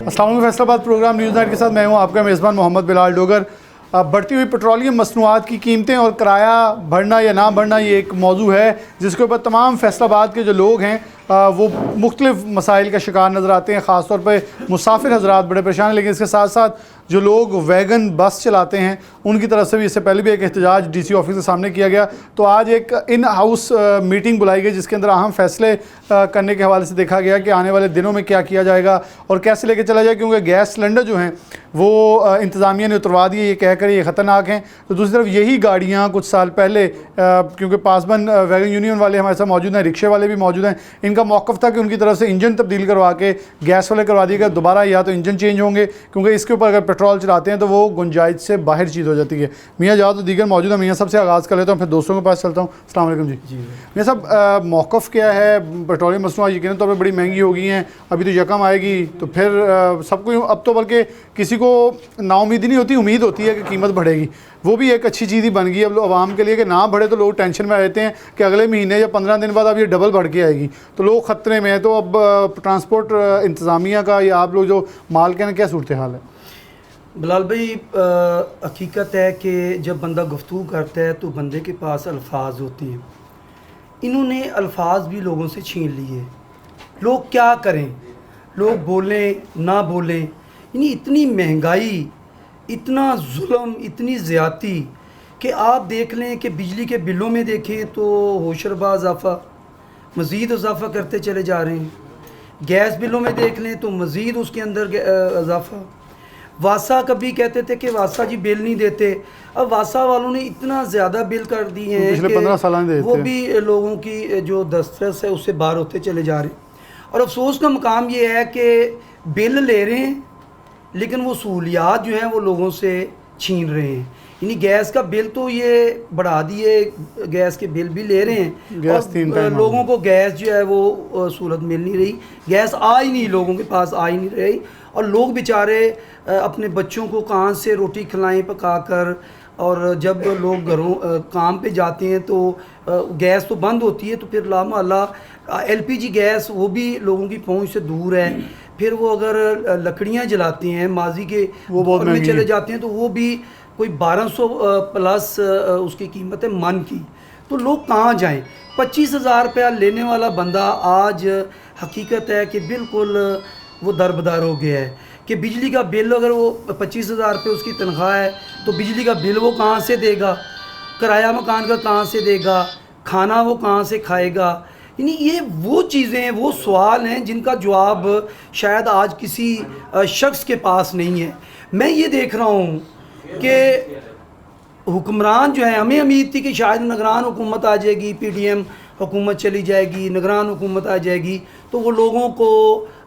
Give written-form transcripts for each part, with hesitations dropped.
अस्सलाम वालेकुम। Faisalabad programme news night के साथ मैं हूं आपका मेज़बान मोहम्मद बिलाल डोगर। बढ़ती हुई पेट्रोलियम मसनूआत की कीमतें और किराया बढ़ना या ना बढ़ना ये एक मौजू है जिसके ऊपर तमाम फैसलाबाद के जो लोग हैं वो मुख्तलिफ मसाइल का शिकार नज़र आते हैं। ख़ास तौर पर मुसाफिर हज़रात बड़े परेशान हैं, लेकिन इसके साथ साथ जो लोग वैगन बस चलाते हैं उनकी तरफ से भी इससे पहले भी एक एहतजाज डीसी ऑफिस के सामने किया गया। तो आज एक इन हाउस मीटिंग बुलाई गई जिसके अंदर अहम फैसले करने के हवाले से देखा गया कि आने वाले दिनों में क्या किया जाएगा और कैसे लेके चला जाए, क्योंकि गैस सिलेंडर जो हैं वो इंतज़ामिया ने उतरवा दिए ये कहकर ये ख़तरनाक हैं। तो दूसरी तरफ यही गाड़ियाँ कुछ साल पहले क्योंकि पासबंद वैगन यूनियन वाले हमारे साथ मौजूद हैं, रिक्शे वाले भी मौजूद हैं, इनका मौक़िफ़ था कि उनकी तरफ से इंजन तब्दील करवा के गैस वाले करवा दिएगा। दोबारा या तो इंजन चेंज होंगे क्योंकि इसके ऊपर अगर पेट्रोल चलाते हैं तो वो गुंजाइश से बाहर चीज़ हो जाती है। मियाँ जाओ तो दीगर मौजूद है। मियाँ साहब से आगाज़ कर लेता हूँ, फिर दोस्तों के पास चलता हूँ। अस्सलाम वालेकुम जी। मियाँ साहब, मौक़िफ़ क्या है? पेट्रोलियम मसनूआत यकीनन तौर पर बड़ी महंगी हो गई हैं, अभी तो यकम आएगी तो फिर सबको अब तो बल्कि किसी को नाउमीदी नहीं होती, उम्मीद होती है कि कीमत बढ़ेगी। वो भी एक अच्छी चीज़ ही बन गई अब आवाम के लिए कि ना बढ़े तो लोग टेंशन में रहते हैं कि अगले महीने या 15 दिन बाद अब ये डबल बढ़ के आएगी, तो लोग ख़तरे में हैं। तो अब ट्रांसपोर्ट इंतज़ामिया का या आप लोग जो माल के क्या सूरत हाल है? बिलाल भाई, हकीकत है कि जब बंदा गुफ्तगू करता है तो बंदे के पास अल्फाज होते हैं। इन्होंने अल्फाज भी लोगों से छीन लिए। लोग क्या करें, लोग बोलें ना बोलें, यानी इतनी महंगाई, इतना जुल्म, इतनी ज़्यादती कि आप देख लें कि बिजली के बिलों में देखें तो होशरबा इजाफ़ा, मज़ीद इजाफ़ा करते चले जा रहे हैं। गैस बिलों में देख लें तो मज़ीद उसके अंदर इजाफ़ा। वासा कभी कहते थे कि वासा जी बिल नहीं देते, अब वासा वालों ने इतना ज़्यादा बिल कर दिए हैं पिछले 15 साल में वो भी लोगों की जो दस्तरस है उससे बाहर होते चले जा रहे हैं। और अफसोस का मुकाम ये है कि बिल ले रहे हैं लेकिन वो सहूलियात जो हैं वो लोगों से छीन रहे हैं। यानी गैस का बिल तो ये बढ़ा दिए, गैस के बिल भी ले रहे हैं, गैस और लोगों को गैस जो है वो सूरत मिल नहीं रही, गैस आ ही नहीं, लोगों के पास आ ही नहीं रही। और लोग बेचारे अपने बच्चों को कहाँ से रोटी खिलाएं पकाकर, और जब लोग घरों काम पे जाते हैं तो गैस तो बंद होती है, तो फिर लामअल्लाह LPG गैस वो भी लोगों की पहुंच से दूर है। फिर वो अगर लकड़ियां जलाते हैं, माजी के वो बहुत में चले जाते हैं तो वो भी कोई 1200 प्लस उसकी कीमत है मन की। तो लोग कहाँ जाएं? 25,000 रुपया लेने वाला बंदा आज हकीकत है कि बिल्कुल वो दरबदर हो गया है कि बिजली का बिल, अगर वो 25,000 रुपये उसकी तनख्वाह है तो बिजली का बिल वो कहाँ से देगा, किराया मकान का कहाँ से देगा, खाना वो कहाँ से खाएगा। यानी ये वो चीज़ें हैं, वो सवाल हैं जिनका जवाब शायद आज किसी शख्स के पास नहीं है। मैं ये देख रहा हूँ कि हुक्मरान जो है, हमें उम्मीद थी कि शायद निगरान हुकूमत आ जाएगी, PDM हुकूमत चली जाएगी, निगरान हुकूमत आ जाएगी तो वो लोगों को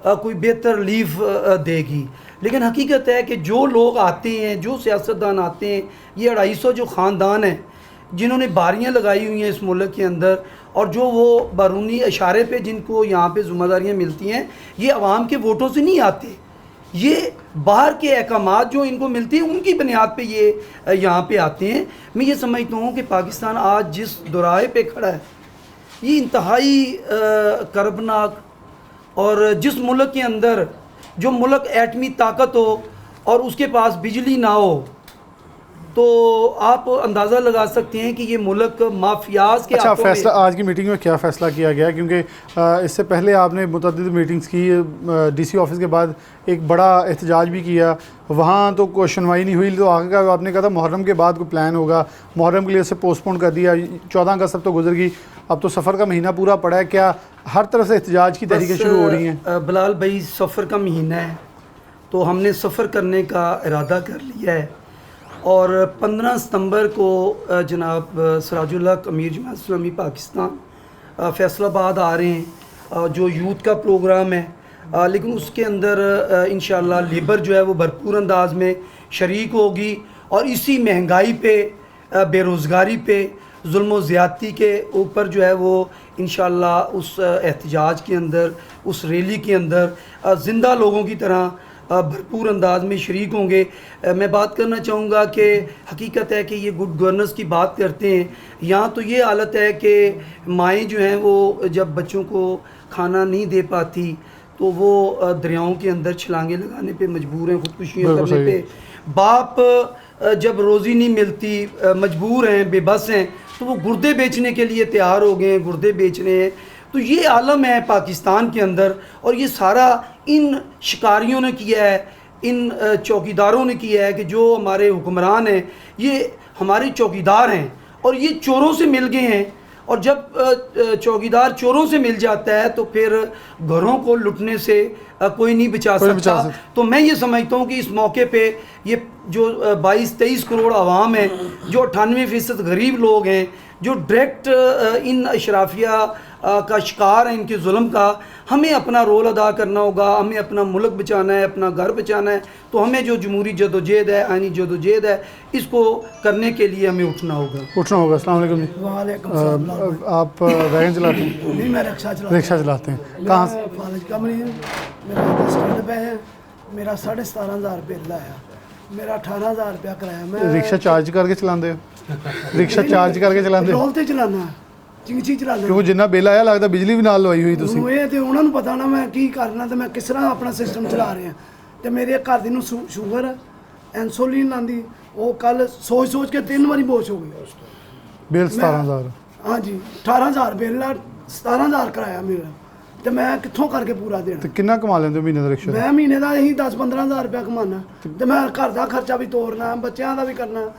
कोई बेहतर रिलीफ देगी। लेकिन हकीकत है कि जो लोग आते हैं, जो सियासतदान आते हैं, ये 250 जो ख़ानदान हैं जिन्होंने बारियां लगाई हुई हैं इस मुल्क के अंदर, और जो वो बारूनी इशारे पे जिनको यहाँ पे ज़िम्मेदारियाँ मिलती हैं, ये अवाम के वोटों से नहीं आते, ये बाहर के अहकामात जो इनको मिलती हैं उनकी बुनियाद पे ये यहाँ पे आते हैं। मैं ये समझता हूँ कि पाकिस्तान आज जिस दोराहे पे खड़ा है ये इंतहाई कर्बनाक, और जिस मुल्क के अंदर जो मुल्क एटमी ताकत हो और उसके पास बिजली ना हो तो आप अंदाज़ा लगा सकते हैं कि ये मुल्क माफियाज के अच्छा, फैसला आज की मीटिंग में क्या फ़ैसला किया गया? क्योंकि इससे पहले आपने मुतअद्दिद मीटिंग्स की, DC ऑफिस के बाद एक बड़ा एहतजाज भी किया, वहाँ तो कोई सुनवाई नहीं हुई, तो आगे का आपने कहा था मुहर्रम के बाद कोई प्लान होगा, मुहर्रम के लिए से पोस्टपोन कर दिया, 14 अगस्त तक तो गुजर गई, अब तो सफ़र का महीना पूरा पड़ा है, क्या हर तरफ से एहतजाज की तहरीकें शुरू हो रही हैं? बिलाल भाई, सफ़र का महीना है तो हमने सफ़र करने का इरादा कर लिया है, और 15 सितंबर को जनाब सिराजुल हक अमीर जमात इस्लामी पाकिस्तान फैसलाबाद आ रहे हैं, जो यूथ का प्रोग्राम है, लेकिन उसके अंदर इंशाअल्लाह लेबर जो है वो भरपूर अंदाज में शरीक होगी, और इसी महंगाई पे, बेरोज़गारी पे, जुल्म व ज़्यादती के ऊपर जो है वो इंशाअल्लाह उस एहतजाज के अंदर, उस रैली के अंदर ज़िंदा लोगों की तरह भरपूर अंदाज में शरीक होंगे। मैं बात करना चाहूँगा कि हकीकत है कि ये गुड गवर्नेंस की बात करते हैं, यहाँ तो ये हालत है कि माएँ जो हैं वो जब बच्चों को खाना नहीं दे पाती तो वो दरियाओं के अंदर छलांगे लगाने पे मजबूर हैं, खुदकुशियाँ बिल्कुल करने सही। पे। बाप जब रोज़ी नहीं मिलती, मजबूर हैं, बेबस हैं, तो वो गुर्दे बेचने के लिए तैयार हो गए हैं, गुर्दे बेच रहे हैं। तो ये आलम है पाकिस्तान के अंदर, और ये सारा इन शिकारियों ने किया है, इन चौकीदारों ने किया है कि जो हमारे हुक्मरान हैं ये हमारे चौकीदार हैं और ये चोरों से मिल गए हैं। और जब चौकीदार चोरों से मिल जाता है तो फिर घरों को लुटने से कोई नहीं बचा सकता। तो मैं ये समझता हूँ कि इस मौके पे ये जो 22-23 करोड़ आवाम है, जो 98% गरीब लोग हैं, जो डायरेक्ट इन अशराफिया का शिकार है, इनके जुल्म का, हमें अपना रोल अदा करना होगा। हमें अपना मुल्क बचाना है, अपना घर बचाना है। तो हमें जो जमहूरी जदोजहद है, आइनी जदोजहद है, इसको करने के लिए हमें उठना होगा। अस्सलाम वालेकुम जी। वालेकुम सलाम। आप वैगन चलाते हैं? नहीं, मैं रिक्शा चलाते हैं। कहाँ से? फालिज का मरीज, मेरा बस स्टैंड पे है। मेरा 17,500 रुपये लाया, मेरा 18,000 रुपया कराया। मैं रिक्शा चार्ज करके चलाते हो? रिक्शा चार्ज करके चलाते हो? पेट्रोल ते चलाना, चिंगची चलाना। क्योंकि जिन्ना बिल आया लगता बिजली भी नाल लवाई हुई ਤੁਸੀਂ। ਇਹ ਤੇ ਉਹਨਾਂ ਨੂੰ ਪਤਾ ਨਾ ਮੈਂ ਕੀ ਕਰਨਾ ਤੇ ਮੈਂ ਕਿਸ ਤਰ੍ਹਾਂ ਆਪਣਾ ਸਿਸਟਮ ਚਲਾ ਰਿਹਾ। ਤੇ ਮੇਰੇ ਘਰ ਦੀ ਨੂੰ ਸ਼ੂਗਰ, ਇਨਸੂਲਿਨ ਲਾਂਦੀ, ਉਹ ਕੱਲ ਸੋਚ ਕੇ 3 ਵਾਰੀ ਬੋਸ਼ ਹੋ ਗਈ। ਬਿੱਲ 17,000। ਹਾਂਜੀ, 18,000 ਬਿੱਲ ਆ, 17,000 ਕਰਾਇਆ ਮੇਰਾ। ਤੇ ਮੈਂ ਕਿੱਥੋਂ ਕਰਕੇ ਪੂਰਾ ਦੇਣਾ? ਤੇ ਕਿੰਨਾ ਕਮਾ ਲੈਂਦੇ ਹੋ ਮਹੀਨੇ ਦਾ ਰਿਕਸ਼ਾ? ਮੈਂ ਮਹੀਨੇ ਦਾ ਇਹੀ 10-15,000 ਰੁਪਇਆ ਕਮਾਉਣਾ ਤੇ ਮੈਂ ਘਰ ਦਾ ਖਰਚਾ ਵੀ ਤੋਰਨਾ, ਬੱਚਿਆਂ ਦਾ ਵੀ ਕਰਨਾ,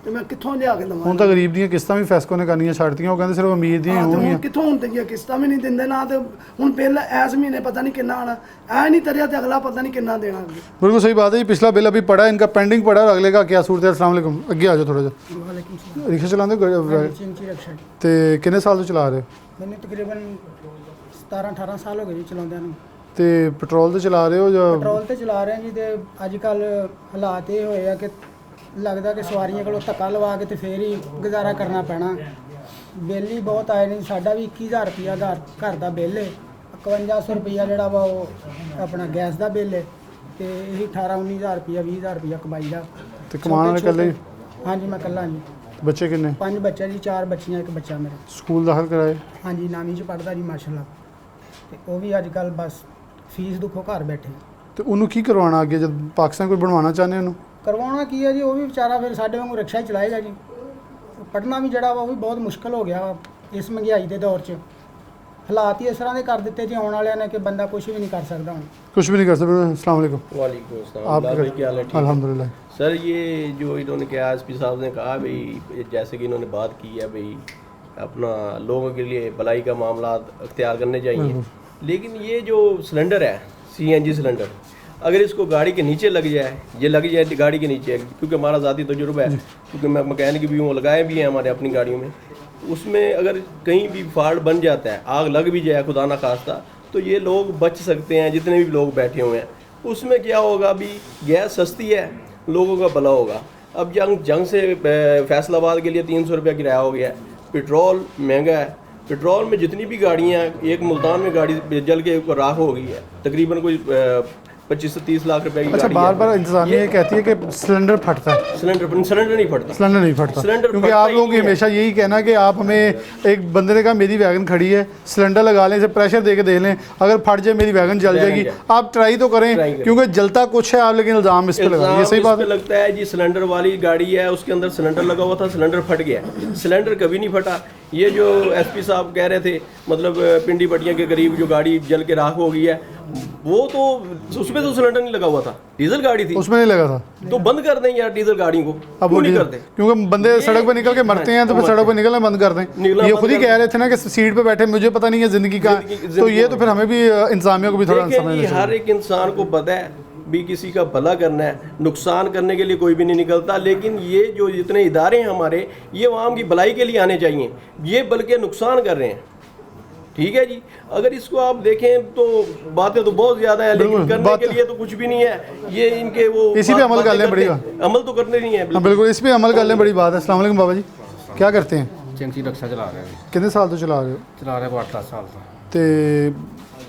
ਤੇ ਮੈਂ ਕਿੱਥੋਂ ਲਿਆ ਕੇ ਦਵਾਂ? ਹੁਣ ਤਾਂ ਗਰੀਬ ਦੀਆਂ ਕਿਸ਼ਤਾਂ ਵੀ ਫੈਸਕੋ ਨੇ ਕਰਨੀਆਂ ਛੱਡਤੀਆਂ। ਉਹ ਕਹਿੰਦੇ ਸਿਰਫ ਅਮੀਰ ਦੀਆਂ ਹੀ ਹੋਣਗੀਆਂ। ਕਿੱਥੋਂ ਹੁਣ ਤੱਕ ਕਿਸ਼ਤਾਂ ਵੀ ਨਹੀਂ ਦਿੰਦੇ ਨਾ। ਤੇ ਹੁਣ ਬਿੱਲ ਇਸ ਮਹੀਨੇ ਪਤਾ ਨਹੀਂ ਕਿੰਨਾ ਆਣਾ, ਐ ਨਹੀਂ ਤਰਿਆ ਤੇ ਅਗਲਾ ਪਤਾ नहीं कितना देना। बिल्कुल सही बात है जी। पिछला बिल अभी पड़ा है, इनका पेंडिंग पड़ा है, और अगले का क्या सूरत है? अस्सलाम वालेकुम। अगे आ जाओ थोड़ा जा। रिक्शा चलाते हो? तो कितने साल तो चला रहे हो? मैंने तकरीबन 17-18 साल हो गए जी चलाਉਂਦਿਆਂ ਨੂੰ। ਤੇ ਪੈਟਰੋਲ ਤੇ ਚਲਾ ਰਹੇ ਹੋ ਜਾਂ? ਪੈਟਰੋਲ ਤੇ ਚਲਾ ਰਹੇ ਹਾਂ ਜੀ। ਤੇ ਅੱਜ ਕੱਲ ਹਾਲਾਤ ਇਹ ਹੋਏ ਆ ਕਿ ਲੱਗਦਾ ਕਿ ਸਵਾਰੀਆਂ ਕੋਲੋਂ ਧੱਕਾ ਲਵਾ ਕੇ ਤੇ ਫੇਰ ਹੀ ਗੁਜ਼ਾਰਾ ਕਰਨਾ ਪੈਣਾ। ਬਿੱਲ ਹੀ ਬਹੁਤ ਆਏ ਨੇ। ਸਾਡਾ ਵੀ 21,000 ਰੁਪਇਆ ਘਰ ਦਾ ਬਿੱਲ ਹੈ। 5100 ਰੁਪਇਆ ਜਿਹੜਾ ਵਾ ਉਹ ਆਪਣਾ ਗੈਸ ਦਾ ਬਿੱਲ ਹੈ। ਤੇ ਇਹੀ 18-19,000 ਰੁਪਇਆ 20,000 ਰੁਪਇਆ ਕਮਾਈ ਦਾ। ਤੇ ਕਮਾਉਣ ਵਾਲੇ ਇਕੱਲੇ ਹੀ? ਹਾਂਜੀ, ਮੈਂ ਇਕੱਲਾ ਜੀ। ਬੱਚੇ ਕਿੰਨੇ? 5 ਬੱਚੇ ਜੀ, 4 ਬੱਚੀਆਂ, 1 ਬੱਚਾ ਮੇਰਾ। ਸਕੂਲ ਦਾਖਲ ਕਰਾਏ? ਹਾਂਜੀ, 9ਵੀਂ 'ਚ ਪੜ੍ਹਦਾ ਜੀ ਮਾਸ਼ਾਅੱਲਾ। ਤੇ ਉਹ ਵੀ ਅੱਜ ਕੱਲ ਬਸ ਫੀਸ ਦੁੱਖੋਂ ਘਰ ਬੈਠੇ। ਤੇ ਉਹਨੂੰ ਕੀ ਕਰਵਾਉਣਾ ਅੱਗੇ ਜਦ ਪਾਕਿਸਤਾਨ ਕੋਈ ਬਣਵਾਉਣਾ ਚਾਹੁੰਦੇ ਉਹਨੂੰ? ਕਰਵਾਉਣਾ ਕੀ ਹੈ ਜੀ, ਉਹ ਵੀ ਵਿਚਾਰਾ ਫਿਰ ਸਾਡੇ ਵਾਂਗੂ ਰਿਕਸ਼ਾ ਹੀ ਚਲਾਏਗਾ ਜੀ। ਪੜ੍ਹਨਾ ਵੀ ਜਿਹੜਾ ਵਾ ਉਹ ਵੀ ਬਹੁਤ ਮੁਸ਼ਕਲ ਹੋ ਗਿਆ ਵਾ ਇਸ ਮਹਿੰਗਾਈ ਦੇ ਦੌਰ 'ਚ। ਹਾਲਾਤ ਹੀ ਇਸ ਤਰ੍ਹਾਂ ਦੇ ਕਰ ਦਿੱਤੇ ਜੀ ਆਉਣ ਵਾਲਿਆਂ ਨੇ कि बंदा कुछ भी नहीं कर सकता। कुछ भी नहीं कर सकते। अस्सलाम वालेकुम। वालेकुम अस्सलाम। आप क्या हाल है? ठीक है अल्हम्दुलिल्लाह। सर, ये जो इन्होंने कहा एसपी साहब ने कहा भाई, जैसे कि इन्होंने बात की है भाई अपना लोगों के लिए भलाई का मामला अख्तियार करने चाहिए, लेकिन ये जो सिलेंडर है CNG सिलेंडर, अगर इसको गाड़ी के नीचे लग जाए, ये लग जाए गाड़ी के नीचे, क्योंकि हमारा ज़ाती तजुर्बा है, क्योंकि मैं मैकेनिक भी हूँ, लगाए भी हैं हमारे अपनी गाड़ियों में, उसमें अगर कहीं भी फॉल्ट बन जाता है, आग लग भी जाए खुदा ना खास्ता, तो ये लोग बच सकते हैं जितने भी लोग बैठे हुए हैं। उसमें क्या होगा, अभी गैस सस्ती है, लोगों का भला होगा। अब जंग से फैसलाबाद के लिए 300 रुपया किराया हो गया है, पेट्रोल महंगा है। पेट्रोल में जितनी भी गाड़ियाँ, एक मुल्तान में गाड़ी जल के राख हो गई है, तकरीबन कोई 25 से 30 लाख रुपए की। अच्छा, बार बार इंतजामिया ये कहती है कि सिलेंडर फटता है। सिलेंडर नहीं फटता। सिलेंडर नहीं फटता, सिलेंडर क्योंकि फटता आप ही लोगों की नहीं है। हमेशा यही कहना कि आप हमें, एक बंदे ने कहा मेरी वैगन खड़ी है, सिलेंडर लगा लें, इसे प्रेशर दे के देख लें, अगर फट जाए मेरी वैगन जल जाएगी। आप ट्राई तो करें, क्योंकि जलता कुछ है आप, लेकिन इल्ज़ाम इस पर लगा। ये सही बात है? लगता है जी सिलेंडर वाली गाड़ी है, उसके अंदर सिलेंडर लगा हुआ था, सिलेंडर फट गया। सिलेंडर कभी नहीं फटा। ये जो एसपी साहब कह रहे थे, मतलब पिंडी पटिया के करीब जो गाड़ी जल के राख हो गई है, वो तो उसमें तो सिलेंडर नहीं लगा हुआ था, डीजल गाड़ी थी, उसमें नहीं लगा था। तो बंद कर दें यार डीजल गाड़ी को। अब वो नहीं करते, क्योंकि बंदे सड़क पे निकल के मरते हैं, तो फिर सड़क पे निकलना बंद कर दें। ये खुद ही कह रहे थे ना कि सीट पे बैठे, मुझे पता नहीं है ज़िंदगी का। तो ये तो फिर हमें भी इंतजामिया को भी थोड़ा समझना चाहिए। हर एक इंसान को पता है भी किसी का भला करना है, नुकसान करने के लिए कोई भी नहीं निकलता। लेकिन ये जो जितने इदारे हैं हमारे, ये आवाम की भलाई के लिए आने चाहिए, ये बल्कि नुकसान कर रहे हैं। ठीक है जी, अगर इसको आप देखें तो बातें तो बहुत ज़्यादा है, लेकिन करने के लिए तो कुछ भी नहीं है। ये इनके वो इसी पे अमल कर लें, बड़ी अमल तो करने नहीं है। बिल्कुल, इस पे अमल कर लें, बड़ी बात है। अस्सलाम वालेकुम बाबा जी, क्या करते हैं? चिंची रिक्शा चला रहे हैं। कितने साल तो चला रहे हो? चला रहे 8-10 साल ਤੋਂ। ਤੇ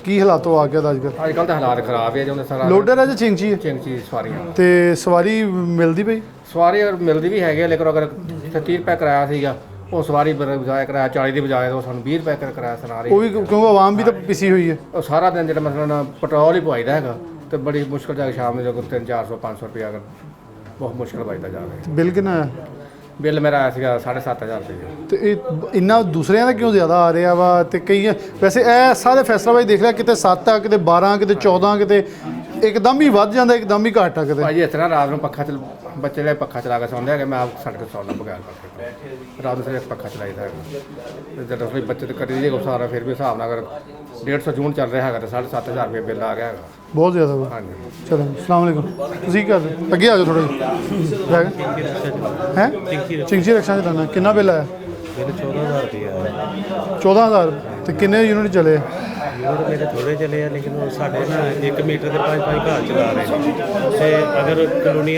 ਕੀ ਹਾਲਾਤੋਂ ਆ ਗਿਆ ਅੱਜ ਕੱਲ੍ਹ? ਅੱਜ ਕੱਲ੍ਹ ਤਾਂ ਹਾਲਾਤ ਖਰਾਬ ਹੈ, ਜਿਵੇਂ ਸਾਰਾ ਲੋਡਰ ਹੈ ਜਾਂ ਚਿੰਚੀ ਹੈ? ਚਿੰਚੀ ਸਵਾਰੀਆਂ ਤੇ ਸਵਾਰੀ ਮਿਲਦੀ ਪਈ? ਸਵਾਰੀ ਮਿਲਦੀ ਵੀ ਹੈਗੇ, ਲੇਕਿਨ ਅਗਰ 30 ਰੁਪਏ ਕਿਰਾਇਆ ਸੀਗਾ, ਉਹ ਸਵਾਰੀ ਬਜਾਏ ਕਰਾਇਆ 40 ਦੀ ਬਜਾਏ ਉਹ ਸਾਨੂੰ 20 ਰੁਪਏ ਕਰਾਇਆ ਸੁਣਾ ਰਹੀ ਉਹ ਵੀ ਕਿਉਂਕਿ ਆਵਾਮ ਵੀ ਤਾਂ ਪਿਸੀ ਹੋਈ ਹੈ। ਉਹ ਸਾਰਾ ਦਿਨ ਜਿਹੜਾ ਮਸਲਾ ਪੈਟਰੋਲ ਹੀ ਪਵਾਈਦਾ ਹੈਗਾ ਤੇ ਬੜੀ ਮੁਸ਼ਕਲ ਜਾ ਕੇ ਸ਼ਾਮ ਨੂੰ ਜਦੋਂ 300 400 500 ਰੁਪਏ ਅਗਰ ਬਹੁਤ ਮੁਸ਼ਕਲ ਵੱਜਦਾ ਜਾ ਰਿਹਾ। ਬਿੱਲ ਕਿੰਨਾ ਹੈ? ਬਿੱਲ ਮੇਰਾ ਆਇਆ ਸੀਗਾ 7,500 ਰੁਪਏ। ਤੇ ਇਹ ਇੰਨਾ ਦੂਸਰਿਆਂ ਦਾ ਕਿਉਂ ਜ਼ਿਆਦਾ ਆ ਰਿਹਾ ਵਾ? ਤੇ ਕਈ ਵੈਸੇ ਇਹ ਸਾਰੇ ਫੈਸਲਾਬਾਜ਼ੀ ਦੇਖ ਲਿਆ, ਕਿਤੇ 7 ਆ, ਕਿਤੇ 12, ਕਿਤੇ 14, ਕਿਤੇ ਇੱਕਦਮ ਹੀ ਵੱਧ ਜਾਂਦਾ, ਇੱਕਦਮ ਹੀ ਘੱਟ ਆ ਕਿਤੇ। ਭਾਜੀ ਇਸ ਤਰ੍ਹਾਂ ਰਾਤ ਨੂੰ ਪੱਖਾ ਬੱਚੇ ਲਈ ਪੱਖਾ ਚਲਾ ਕੇ ਸੌਂਦੇ ਹੈਗੇ। ਮੈਂ ਆਪ ਛੱਡ ਕੇ ਸੌਂਦਾ ਬਗੈਰ ਪੱਖੇ ਤੋਂ। ਰਾਤ ਨੂੰ ਸਿਰਫ ਪੱਖਾ ਚਲਾਈਦਾ ਹੈਗਾ ਤੇ ਜਦੋਂ ਅਸੀਂ ਬੱਚਤ ਕਰੀ ਦੀ ਸਾਰਾ ਫਿਰ ਵੀ ਹਿਸਾਬ ਨਾਲ ਅਗਰ 150 ਜੂਨ ਚੱਲ ਰਿਹਾ ਹੈਗਾ ਤਾਂ 7,500 ਰੁਪਏ ਬਿੱਲ ਆ ਗਿਆ ਹੈਗਾ। ਬਹੁਤ ਜ਼ਿਆਦਾ ਵਾ। ਹਾਂਜੀ ਚਲੋ ਅਸਲਾਮ ਵਾਲੇਕੁਮ। ਤੁਸੀਂ ਕੀ ਕਰਦੇ? ਅੱਗੇ ਆ ਜਾਓ ਥੋੜਾ ਜਿਹਾ ਹੈ। ਚਿੰਚੀ ਰਕਸ਼ਾ ਚਲਾਉਣਾ। ਕਿੰਨਾ ਬਿੱਲ ਆਇਆ? ਮੇਰੇ 14,000 ਰੁਪਏ ਆਇਆ। 14,000 ਤੇ ਕਿੰਨੇ ਯੂਨਿਟ ਚਲੇ? ਯੂਨਿਟ ਮੇਰੇ ਥੋੜ੍ਹੇ ਚੱਲੇ ਆ, ਲੇਕਿਨ ਉਹ ਸਾਡੇ ਨਾ 1 ਮੀਟਰ ਦੇ 5-5 ਘਰ ਚਲਾ ਰਹੇ ਨੇ। ਤੇ ਅਗਰ ਕਲੋਨੀ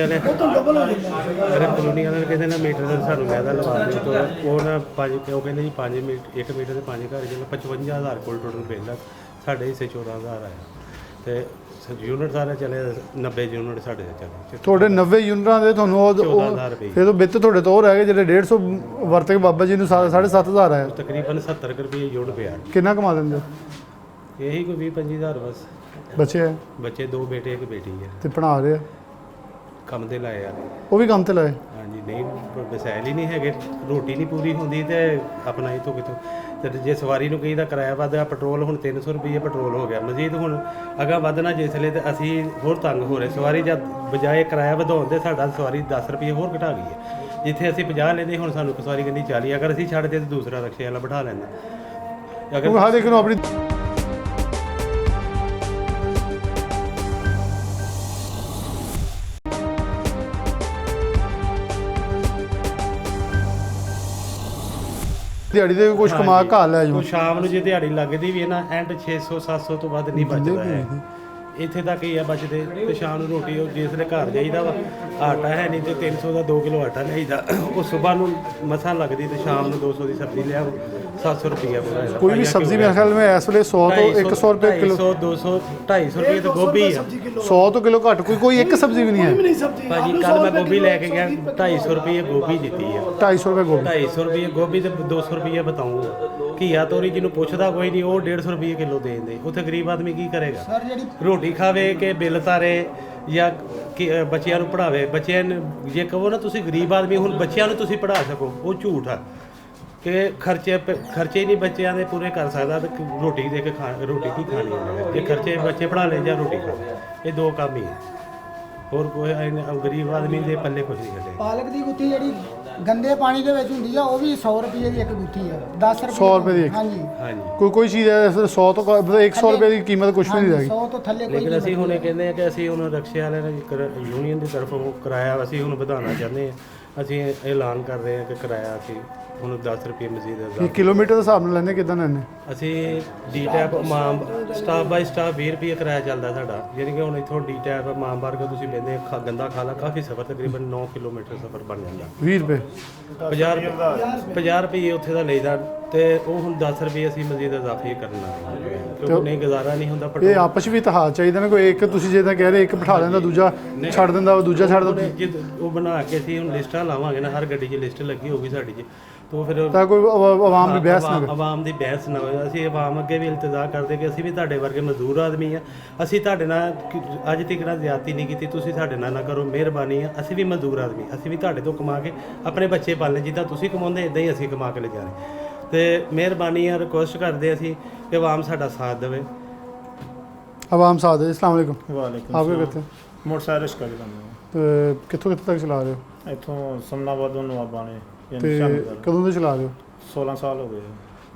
ਵਾਲੇ ਕਿਸੇ ਨਾ ਮੀਟਰ ਦਾ ਸਾਨੂੰ ਵਾਅਦਾ ਲਵਾ ਦੇ ਤਾਂ ਉਹ ਨਾ 5 ਉਹ ਕਹਿੰਦੇ ਜੀ 5 ਮੀਟਰ 1 ਮੀਟਰ ਦੇ 5 ਘਰ ਜਿਹਨਾਂ 55,000 ਕੋਲ ਟੋਟਲ ਬਿੱਲ ਆ। ਸਾਡੇ ਹਿੱਸੇ 14,000 ਆਇਆ ਤੇ ਯੂਨਿਟ ਸਾਰੇ ਚਲੇ 90 ਯੂਨਿਟ ਸਾਡੇ ਚਲੇ। ਤੁਹਾਡੇ 90 ਯੂਨਿਟਾਂ ਦੇ ਤੁਹਾਨੂੰ 14,000 ਰੁਪਏ। ਫਿਰ ਉਹ ਵਿੱਤ ਤੁਹਾਡੇ ਤੋਂ ਹੋਰ ਹੈਗੇ ਜਿਹੜੇ 150 ਵਰਤ ਕੇ ਬਾਬਾ ਜੀ ਨੂੰ 7,500 ਆਇਆ। ਤਕਰੀਬਨ 70 ਰੁਪਏ ਯੂਨਿਟ ਪਿਆ। ਕਿੰਨਾ ਕਮਾ ਦਿੰਦੇ? ਇਹੀ ਕੋਈ 20-25,000 ਬਸ। ਬੱਚੇ ਹੈ ਬੱਚੇ 2 ਬੇਟੇ 1 ਬੇਟੀ ਹੈ। ਤੇ ਪੜ੍ਹਾ ਰਹੇ ਆ? ਕੰਮ ਤੇ ਲਾਏ ਆ। ਉਹ ਵੀ ਕੰਮ ਤੇ ਲਾਏ? ਹਾਂਜੀ ਨਹੀਂ ਵਸੈਲ ਹੀ ਨਹੀਂ ਹੈਗੇ, ਰੋਟੀ ਨਹੀਂ ਪੂਰੀ ਹੁੰਦੀ ਤੇ ਆਪਣਾ ਇਥੋਂ ਕਿਤੋਂ। ਤੇ ਜੇ ਸਵਾਰੀ ਨੂੰ ਕਹੀਦਾ ਕਿਰਾਇਆ ਵੱਧਦਾ, ਪੈਟਰੋਲ ਹੁਣ 300 ਰੁਪਏ ਪੈਟਰੋਲ ਹੋ ਗਿਆ। ਮਜ਼ੀਦ ਹੁਣ ਅਗਾ ਵਧਣਾ ਜਿਸਲੇ ਤੇ ਅਸੀਂ ਹੋਰ ਤੰਗ ਹੋ ਰਹੇ। ਸਵਾਰੀ ਜਦ ਬਜਾਏ ਕਿਰਾਇਆ ਵਧਾਉਣ ਦੇ ਸਾਡਾ ਸਵਾਰੀ 10 ਰੁਪਏ ਹੋਰ ਘਟਾ ਗਈ ਹੈ। ਜਿੱਥੇ ਅਸੀਂ 50 ਲੈਂਦੇ ਹੁਣ ਸਾਨੂੰ ਸਵਾਰੀ ਕਹਿੰਦੀ 40। ਅਗਰ ਅਸੀਂ ਛੱਡਦੇ ਤਾਂ ਦੂਸਰਾ ਰਕਸ਼ੇ ਵਾਲਾ ਬਿਠਾ ਲੈਂਦਾ। ਉਹ ਹਰ ਇੱਕ ਨੂੰ ਆਪਣੀ ਦਿਹਾੜੀ ਦੇ ਕੁਝ ਕਮਾ ਘਾ ਲੈ ਜਾਓ। ਉਹ ਸ਼ਾਮ ਨੂੰ ਜੇ ਦਿਹਾੜੀ ਲੱਗਦੀ ਵੀ ਹੈ ਨਾ ਐਂਡ 600-700 ਤੋਂ ਵੱਧ ਨਹੀਂ ਬਚਦਾ ਹੈ। ਇੱਥੇ ਤੱਕ ਹੀ ਆ ਬਚਦੇ। ਤੇ ਸ਼ਾਮ ਨੂੰ ਰੋਟੀ ਉਹ ਜਿਸਲੇ ਘਰ ਜਾਈਦਾ ਵਾ, ਆਟਾ ਹੈ ਨਹੀਂ ਤੇ 300 ਦਾ 2 ਕਿਲੋ ਆਟਾ ਲਿਆਈਦਾ। ਉਹ ਸਵੇਰ ਨੂੰ ਮਸਾਂ ਲੱਗਦੀ ਤੇ ਸ਼ਾਮ ਨੂੰ 200 ਦੀ ਸਬਜ਼ੀ ਲਿਆਓ, 700 ਰੁਪਈਆ ਪੂਰਾ। ਕੋਈ ਵੀ ਸਬਜ਼ੀ ਮੇਰੇ ਖਿਆਲ ਮੈਂ ਇਸ ਵੇਲੇ 100 ਤੋਂ 100 ਰੁਪਏ ਕਿਲੋ, 200 250 ਰੁਪਏ ਤਾਂ ਗੋਭੀ ਆ। 100 ਤੋਂ ਕਿਲੋ ਘੱਟ ਕੋਈ ਇੱਕ ਸਬਜ਼ੀ ਵੀ ਨਹੀਂ ਹੈ। ਭਾਜੀ ਕੱਲ ਮੈਂ ਗੋਭੀ ਲੈ ਕੇ ਗਿਆ, 250 ਰੁਪਏ ਗੋਭੀ ਦਿੱਤੀ ਆ। 250 ਰੁਪਏ ਗੋਭੀ। 250 ਰੁਪਏ ਗੋਭੀ ਤੇ 200 ਰੁਪਏ ਬਤਾਊਂਗਾ। ਘੀਆ ਤੋਰੀ ਜਿਹਨੂੰ ਪੁੱਛਦਾ ਕੋਈ ਨਹੀਂ, ਉਹ 150 ਰੁਪਏ ਕਿਲੋ ਦੇ ਦਿੰਦੇ। ਉੱਥੇ ਗਰੀਬ ਆਦਮੀ ਕੀ ਕਰੇਗਾ? ਰੋਟੀ ਖਾਵੇ ਕਿ ਬਿੱਲ ਤਾਰੇ ਜਾਂ ਬੱਚਿਆਂ ਨੂੰ ਪੜ੍ਹਾਵੇ। ਬੱਚਿਆਂ ਨੂੰ ਜੇ ਕਹੋ ਨਾ ਤੁਸੀਂ ਗਰੀਬ ਆਦਮੀ ਹੁਣ ਬੱਚਿਆਂ ਨੂੰ ਤੁਸੀਂ ਪੜ੍ਹਾ ਸਕੋ, ਉਹ ਝੂਠ ਆ ਕਿ ਖਰਚੇ ਹੀ ਨਹੀਂ ਬੱਚਿਆਂ ਦੇ ਪੂਰੇ ਕਰ ਸਕਦਾ ਤੇ ਰੋਟੀ ਦੇ ਕੇ ਰੋਟੀ ਕੀ ਖਾਣੀ ਹੈ? ਜੇ ਖਰਚੇ ਬੱਚੇ ਪੜ੍ਹਾ ਲੈ ਜਾਂ ਰੋਟੀ ਖਾ, ਇਹ ਦੋ ਕੰਮ ਹੀ ਹੈ। ਹੋਰ ਕੋਈ ਗਰੀਬ ਆਦਮੀ ਦੇ ਪੱਲੇ ਕੁਝ ਨਹੀਂ ਚੱਲੇ। ਪਾਲਕ ਦੀ ਗੁੱਥੀ ਜਿਹੜੀ ਗੰਦੇ ਪਾਣੀ ਦੇ ਵਿੱਚ ਹੁੰਦੀ ਆ, ਉਹ ਵੀ 100 ਰੁਪਏ ਦੀ ਇੱਕ ਗੁੱਥੀ ਆ। 10 ਰੁਪਏ 100 ਰੁਪਏ ਦੀ ਇੱਕ। ਹਾਂਜੀ ਹਾਂਜੀ ਕੋਈ ਚੀਜ਼ ਹੈ 100 ਤੋਂ 100 ਰੁਪਏ ਦੀ ਕੀਮਤ ਕੁਝ ਵੀ ਨਹੀਂ ਰਹੀ। 100 ਤੋਂ ਥੱਲੇ ਕੋਈ ਲੇਕਿਨ ਅਸੀਂ ਹੁਣ ਇਹ ਕਹਿੰਦੇ ਆ ਕਿ ਅਸੀਂ ਹੁਣ ਰਕਸ਼ੇ ਵਾਲਿਆਂ ਨੇ ਯੂਨੀਅਨ ਦੀ ਤਰਫੋਂ ਕਿਰਾਇਆ ਅਸੀਂ ਹੁਣ ਵਧਾਉਣਾ ਚਾਹੁੰਦੇ ਹਾਂ। ਅਸੀਂ ਐਲਾਨ ਕਰ ਰਹੇ ਹਾਂ ਕਿ ਕਿਰਾਇਆ ਅਸੀਂ ਹੁਣ 10 ਰੁਪਏ ਮਜ਼ੀਦ ਕੀ ਕਿਲੋਮੀਟਰ ਦੇ ਹਿਸਾਬ ਨਾਲ ਲੈਂਦੇ ਕਿਦਾਂ ਲੈਂਦੇ? ਅਸੀਂ ਡੀ ਟੈਪ ਮਾਮ ਸਟਾਫ ਬਾਈ ਸਟਾਫ 20 ਰੁਪਏ ਕਿਰਾਇਆ ਚੱਲਦਾ ਸਾਡਾ। ਯਾਨੀ ਕਿ ਹੁਣ ਇੱਥੋਂ ਡੀ ਟੈਪ ਮਾਮਬਾਰ ਕੇ ਤੁਸੀਂ ਬੈਂਦੇ ਗੰਦਾ ਖਾਲਾ ਕਾਫੀ ਸਫ਼ਰ ਤਕਰੀਬਨ 9 ਕਿਲੋਮੀਟਰ ਸਫ਼ਰ ਬਣ ਜਾਂਦਾ। 20 ਰੁਪਏ 50 ਰੁਪਏ ਉੱਥੇ ਦਾ ਲਈਦਾ ਤੇ ਉਹ ਹੁਣ 10 ਰੁਪਏ ਅਸੀਂ ਮਜ਼ੀਦ ਇਜ਼ਾਫੀ ਕਰਨਾ ਕਿਉਂਕਿ ਨਹੀਂ ਗੁਜ਼ਾਰਾ ਨਹੀਂ ਹੁੰਦਾ। ਇਹ ਆਪਸ ਵਿੱਚ ਇਤਿਹਾਦ ਚਾਹੀਦਾ ਨਾ। ਕੋਈ ਇੱਕ ਤੁਸੀਂ ਜਿੱਦਾਂ ਕਹਿ ਰਹੇ ਇੱਕ ਬਿਠਾ ਲੈਂਦਾ, ਦੂਜਾ ਛੱਡ ਦਿੰਦਾ, ਉਹ ਦੂਜਾ ਛੱਡ ਦਿੰਦਾ। ਉਹ ਬਣਾ ਕੇ ਅਸੀਂ ਹੁਣ ਲਿਸਟਾਂ ਲਾਵਾਂਗੇ ਨਾ, ਹਰ ਗੱਡੀ 'ਚ ਲਿਸਟ ਲੱਗੀ ਹੋਊਗੀ ਸਾਡੀ 'ਚ, ਤਾਂ ਫਿਰ ਤਾਂ ਕੋਈ ਆਵਾਮ ਦੀ ਬਹਿਸ ਨਾ ਕਰੇ। ਆਵਾਮ ਦੀ ਬਹਿਸ ਨਾ ਹੋਵੇ। ਅਸੀਂ ਆਵਾਮ ਅੱਗੇ ਵੀ ਇਲਤਜਾ ਕਰਦੇ ਕਿ ਅਸੀਂ ਵੀ ਤੁਹਾਡੇ ਵਰਗੇ ਮਜ਼ਦੂਰ ਆਦਮੀ ਆ। ਅਸੀਂ ਤੁਹਾਡੇ ਨਾਲ ਅੱਜ ਤੱਕ ਨਾ ਜ਼ਿਆਦਤੀ ਨਹੀਂ ਕੀਤੀ, ਤੁਸੀਂ ਸਾਡੇ ਨਾਲ ਨਾ ਕਰੋ, ਮਿਹਰਬਾਨੀ ਆ। ਅਸੀਂ ਵੀ ਮਜ਼ਦੂਰ ਆਦਮੀ, ਅਸੀਂ ਵੀ ਤੁਹਾਡੇ ਤੋਂ ਕਮਾ ਕੇ ਆਪਣੇ ਬੱਚੇ ਪਾਲਣੇ। ਜਿੱਦਾਂ ਤੁਸੀਂ ਕਮਾਉਂਦੇ ਇੱਦਾਂ ਹੀ ਅਸੀਂ ਕਮਾ ਕੇ ਲੈ ਜਾਣੇ। ਤੇ ਮਿਹਰਬਾਨੀ ਆ, ਰਿਕੁਐਸਟ ਕਰਦੇ ਅਸੀਂ ਕਿ ਆਵਾਮ ਸਾਡਾ ਸਾਥ ਦੇਵੇ। आवाम साथ है। अस्सलाम वालेकुम। वालेकुम आप क्या करते हैं? मोटरसाइकिल रिक्शा चलाਉਂਦੇ तो कितों कितने तक चला रहे हो? ਹਾਂ ਇੱਥੋਂ ਸਮਨਾਬਾਦ ਨੂੰ ਨਵਾਬਾਂ ਨੇ ਤੇ ਕਦੋਂ ਤੋਂ ਚਲਾ ਰਹੇ ਹੋ? 16 ਸਾਲ ਹੋ ਗਏ।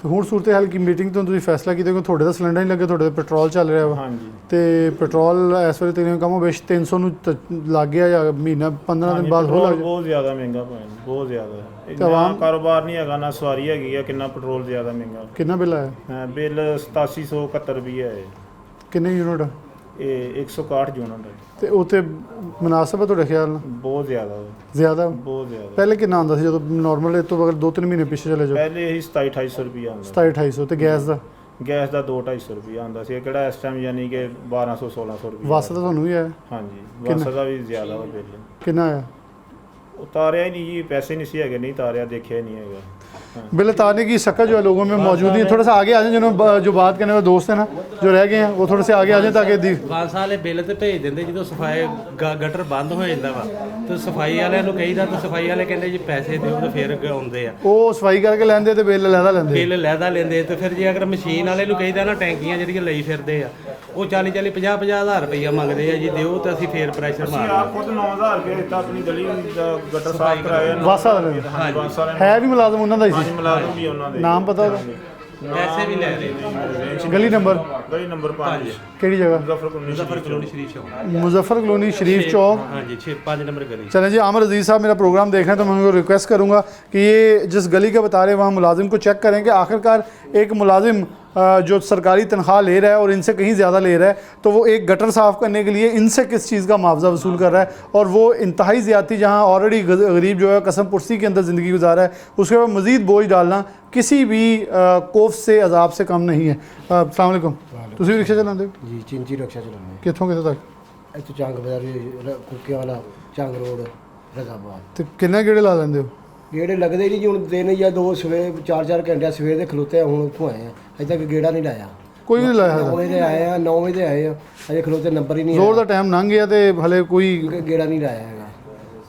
ਤੇ ਹੁਣ ਸੂਰਤ ਹਾਲ ਕੀ ਮੀਟਿੰਗ ਤੋਂ ਤੁਸੀਂ ਫੈਸਲਾ ਕੀਤਾ ਕਿ ਤੁਹਾਡੇ ਦਾ ਸਿਲੰਡਰ ਨਹੀਂ ਲੱਗੇ, ਤੁਹਾਡੇ ਦਾ ਪੈਟਰੋਲ ਚੱਲ ਰਿਹਾ ਵਾ। ਹਾਂਜੀ ਤੇ ਪੈਟਰੋਲ ਇਸ ਵੇਲੇ ਤਕਰੀਬਨ ਕਮੋ ਬੇਸ਼ 300 ਨੂੰ ਲੱਗ ਗਿਆ ਜਾਂ ਮਹੀਨਾ 15 ਦਿਨ ਬਾਅਦ ਹੋ ਲੱਗ ਜਾਏ। ਬਹੁਤ ਜ਼ਿਆਦਾ ਮਹਿੰਗਾ ਪਿਆ, ਬਹੁਤ ਜ਼ਿਆਦਾ। ਤੇ ਆਵਾਮ ਕਾਰੋਬਾਰ ਨਹੀਂ ਹੈਗਾ ਨਾ ਸਵਾਰੀ ਹੈਗੀ ਆ, ਕਿੰਨਾ ਪੈਟਰੋਲ ਜ਼ਿਆਦਾ ਮਹਿੰਗਾ। ਕਿੰਨਾ ਬਿੱਲ ਆਇਆ? ਬਿੱਲ 8771 ਰੁਪਏ ਹੈ। ਕਿੰਨੇ ਯੂਨਿਟ? ਇਹ 161 ਯੂਨਿਟ ਹੈ। ਤੇ ਉੱਥੇ ਮੁਨਾਸਬ ਹੈ ਤੁਹਾਡੇ ਖਿਆਲ ਨਾਲ? ਬਹੁਤ ਜ਼ਿਆਦਾ ਜ਼ਿਆਦਾ? ਬਹੁਤ ਜ਼ਿਆਦਾ। ਪਹਿਲੇ ਕਿੰਨਾ ਆਉਂਦਾ ਸੀ ਜਦੋਂ ਨਾਰਮਲ ਇਹ ਤੋਂ ਅਗਰ 2-3 ਮਹੀਨੇ ਪਿੱਛੇ ਚਲੇ ਜਾਓ? ਪਹਿਲੇ ਇਹੀ 27-2800 ਰੁਪਏ ਆਉਂਦਾ। 27-2800। ਤੇ ਗੈਸ ਦਾ? ਗੈਸ ਦਾ 2-250 ਰੁਪਏ ਆਉਂਦਾ ਸੀ। ਇਹ ਕਿਹੜਾ ਇਸ ਟਾਈਮ ਯਾਨੀ ਕਿ 1200-1600 ਰੁਪਏ। ਬੱਸ ਦਾ ਤੁਹਾਨੂੰ ਵੀ ਆਇਆ? ਹਾਂਜੀ ਬੱਸ ਦਾ ਵੀ ਜ਼ਿਆਦਾ ਵਾ ਬਿੱਲ। ਕਿੰਨਾ ਆਇਆ? ਉਤਾਰਿਆ ਹੀ ਨਹੀਂ ਜੀ, ਪੈਸੇ ਨਹੀਂ ਸੀ ਹੈਗੇ, ਨਹੀਂ ਤਾਰਿਆ, ਦੇਖਿਆ ਹੀ ਨਹੀਂ ਹੈਗਾ। बिल उतारने की शकल जो है लोगों में मौजूद है। थोड़ा सा आगे आ जाए, जिन्होंने जो बात करने वाले दोस्त हैं ना जो रह गए हैं वो थोड़े से आगे आ जाए ताकि ਬਾਂਸ ਵਾਲੇ ਬਿੱਲ ਤੇ ਭੇਜ ਦਿੰਦੇ ਜਦੋਂ ਸਫਾਈ ਗਟਰ ਬੰਦ ਹੋ ਜਾਂਦਾ ਵਾ ਤੇ ਸਫਾਈ ਵਾਲਿਆਂ ਨੂੰ ਕਹੀਦਾ ਤੇ ਸਫਾਈ ਵਾਲੇ ਕਹਿੰਦੇ ਜੀ ਪੈਸੇ ਦਿਓ ਤੇ ਫਿਰ ਆਉਂਦੇ ਆ ਉਹ ਸਫਾਈ ਕਰਕੇ ਲੈਂਦੇ ਤੇ ਬਿੱਲ ਲੈਦਾ ਲੈਂਦੇ। ਬਿੱਲ ਲੈਦਾ ਲੈਂਦੇ ਤੇ ਫਿਰ ਜੇ ਅਗਰ ਮਸ਼ੀਨ ਵਾਲੇ ਨੂੰ ਕਹੀਦਾ ਨਾ ਟੈਂਕੀਆਂ ਜਿਹੜੀਆਂ ਲਈ ਫਿਰਦੇ ਆ ਉਹ 40 50 ਹਜ਼ਾਰ ਰੁਪਈਆ ਮੰਗਦੇ ਆ ਜੀ ਦਿਓ ਤੇ ਅਸੀਂ ਫੇਰ ਪ੍ਰੈਸ਼ਰ ਮਾਰਦੇ ਆਪ ਖੁਦ 9000 ਰੁਪਏ ਦਿੱਤਾ ਆਪਣੀ ਗਲੀ ਦਾ ਗਟਰ ਸਾਫ਼ ਕਰਾਇਆ ਵਾਸਾ ਵਾਲੇ ਹੈ ਵੀ ਮੁਲਾਜ਼ਮ ਉਹਨਾਂ ਦਾ ਹੀ ਸੀ, ਮੁਲਾਜ਼ਮ ਵੀ ਉਹਨਾਂ ਦੇ ਨਾਮ ਪਤਾ ਉਹਦਾ? ਪੈਸੇ ਵੀ ਲੈ ਰਹੇ ਨੇ। ਗਲੀ ਨੰਬਰ ਨੰਬਰ 5 ਕਿਹੜੀ ਜਗ੍ਹਾ? ਮੁਜ਼ੱਫਰ ਕਲੋਨੀ ਸ਼ਰੀਫ ਚੌਕ। मुजफ्फर कॉलोनी शरीफ चौक। हाँ जी 5 नंबर गली। चलें जी, आमिर अजीज़ साहब मेरा प्रोग्राम देख रहे हैं तो मैं उनको रिक्वेस्ट करूंगा कि ये जिस गली का बता रहे हैं वहाँ मुलाजिम को चेक करें कि आखिरकार एक मुलाजिम जो सरकारी तनख्वाह ले रहा है और इनसे कहीं ज़्यादा ले रहा है तो वो एक गटर साफ़ करने के लिए इनसे किस चीज़ का मुआवजा वसूल कर रहा है, और वो इंतहाई ज़्यादती जहाँ ऑलरेडी गरीब जो है कसम पुरसी के अंदर ज़िंदगी गुजारा है उसके बाद मज़ीद बोझ डालना किसी भी कोफ से अजाब से कम नहीं है। अस्सलाम वालेकुम, तुसी भी रिक्शा चलाते हो? जी चिंची रक्षा चलाने कितों कितों तक? ਇੱਥੇ ਚੰਗ ਬਾਜ਼ਾਰ ਕੁੱਕੇ ਵਾਲਾ ਚੰਗ ਰੋਡ ਰਜ਼ਾਬਾਦ तो किन्ने गेड़े ला लेंदे हो? ਗੇੜੇ ਲੱਗਦੇ ਹੀ ਨਹੀਂ ਜੀ, ਹੁਣ ਦਿਨ ਜਾਂ ਦੋ ਸਵੇਰ 4-4 ਘੰਟੇ ਸਵੇਰ ਦੇ ਖਲੋਤੇ ਆ, ਹੁਣ ਉੱਥੋਂ ਆਏ ਆ, ਅਜੇ ਤੱਕ ਗੇੜਾ ਨਹੀਂ ਲਾਇਆ। कोई नहीं लाया 9 ਵਜੇ ਆਏ ਆ, 9 ਵਜੇ ਆਏ ਆ, ਅਜੇ ਖਲੋਤੇ ਨੰਬਰ ਹੀ ਨਹੀਂ जोर का टाइम लंघ गया तो हले कोई ਗੇੜਾ ਨਹੀਂ ਲਾਇਆ ਹੈਗਾ।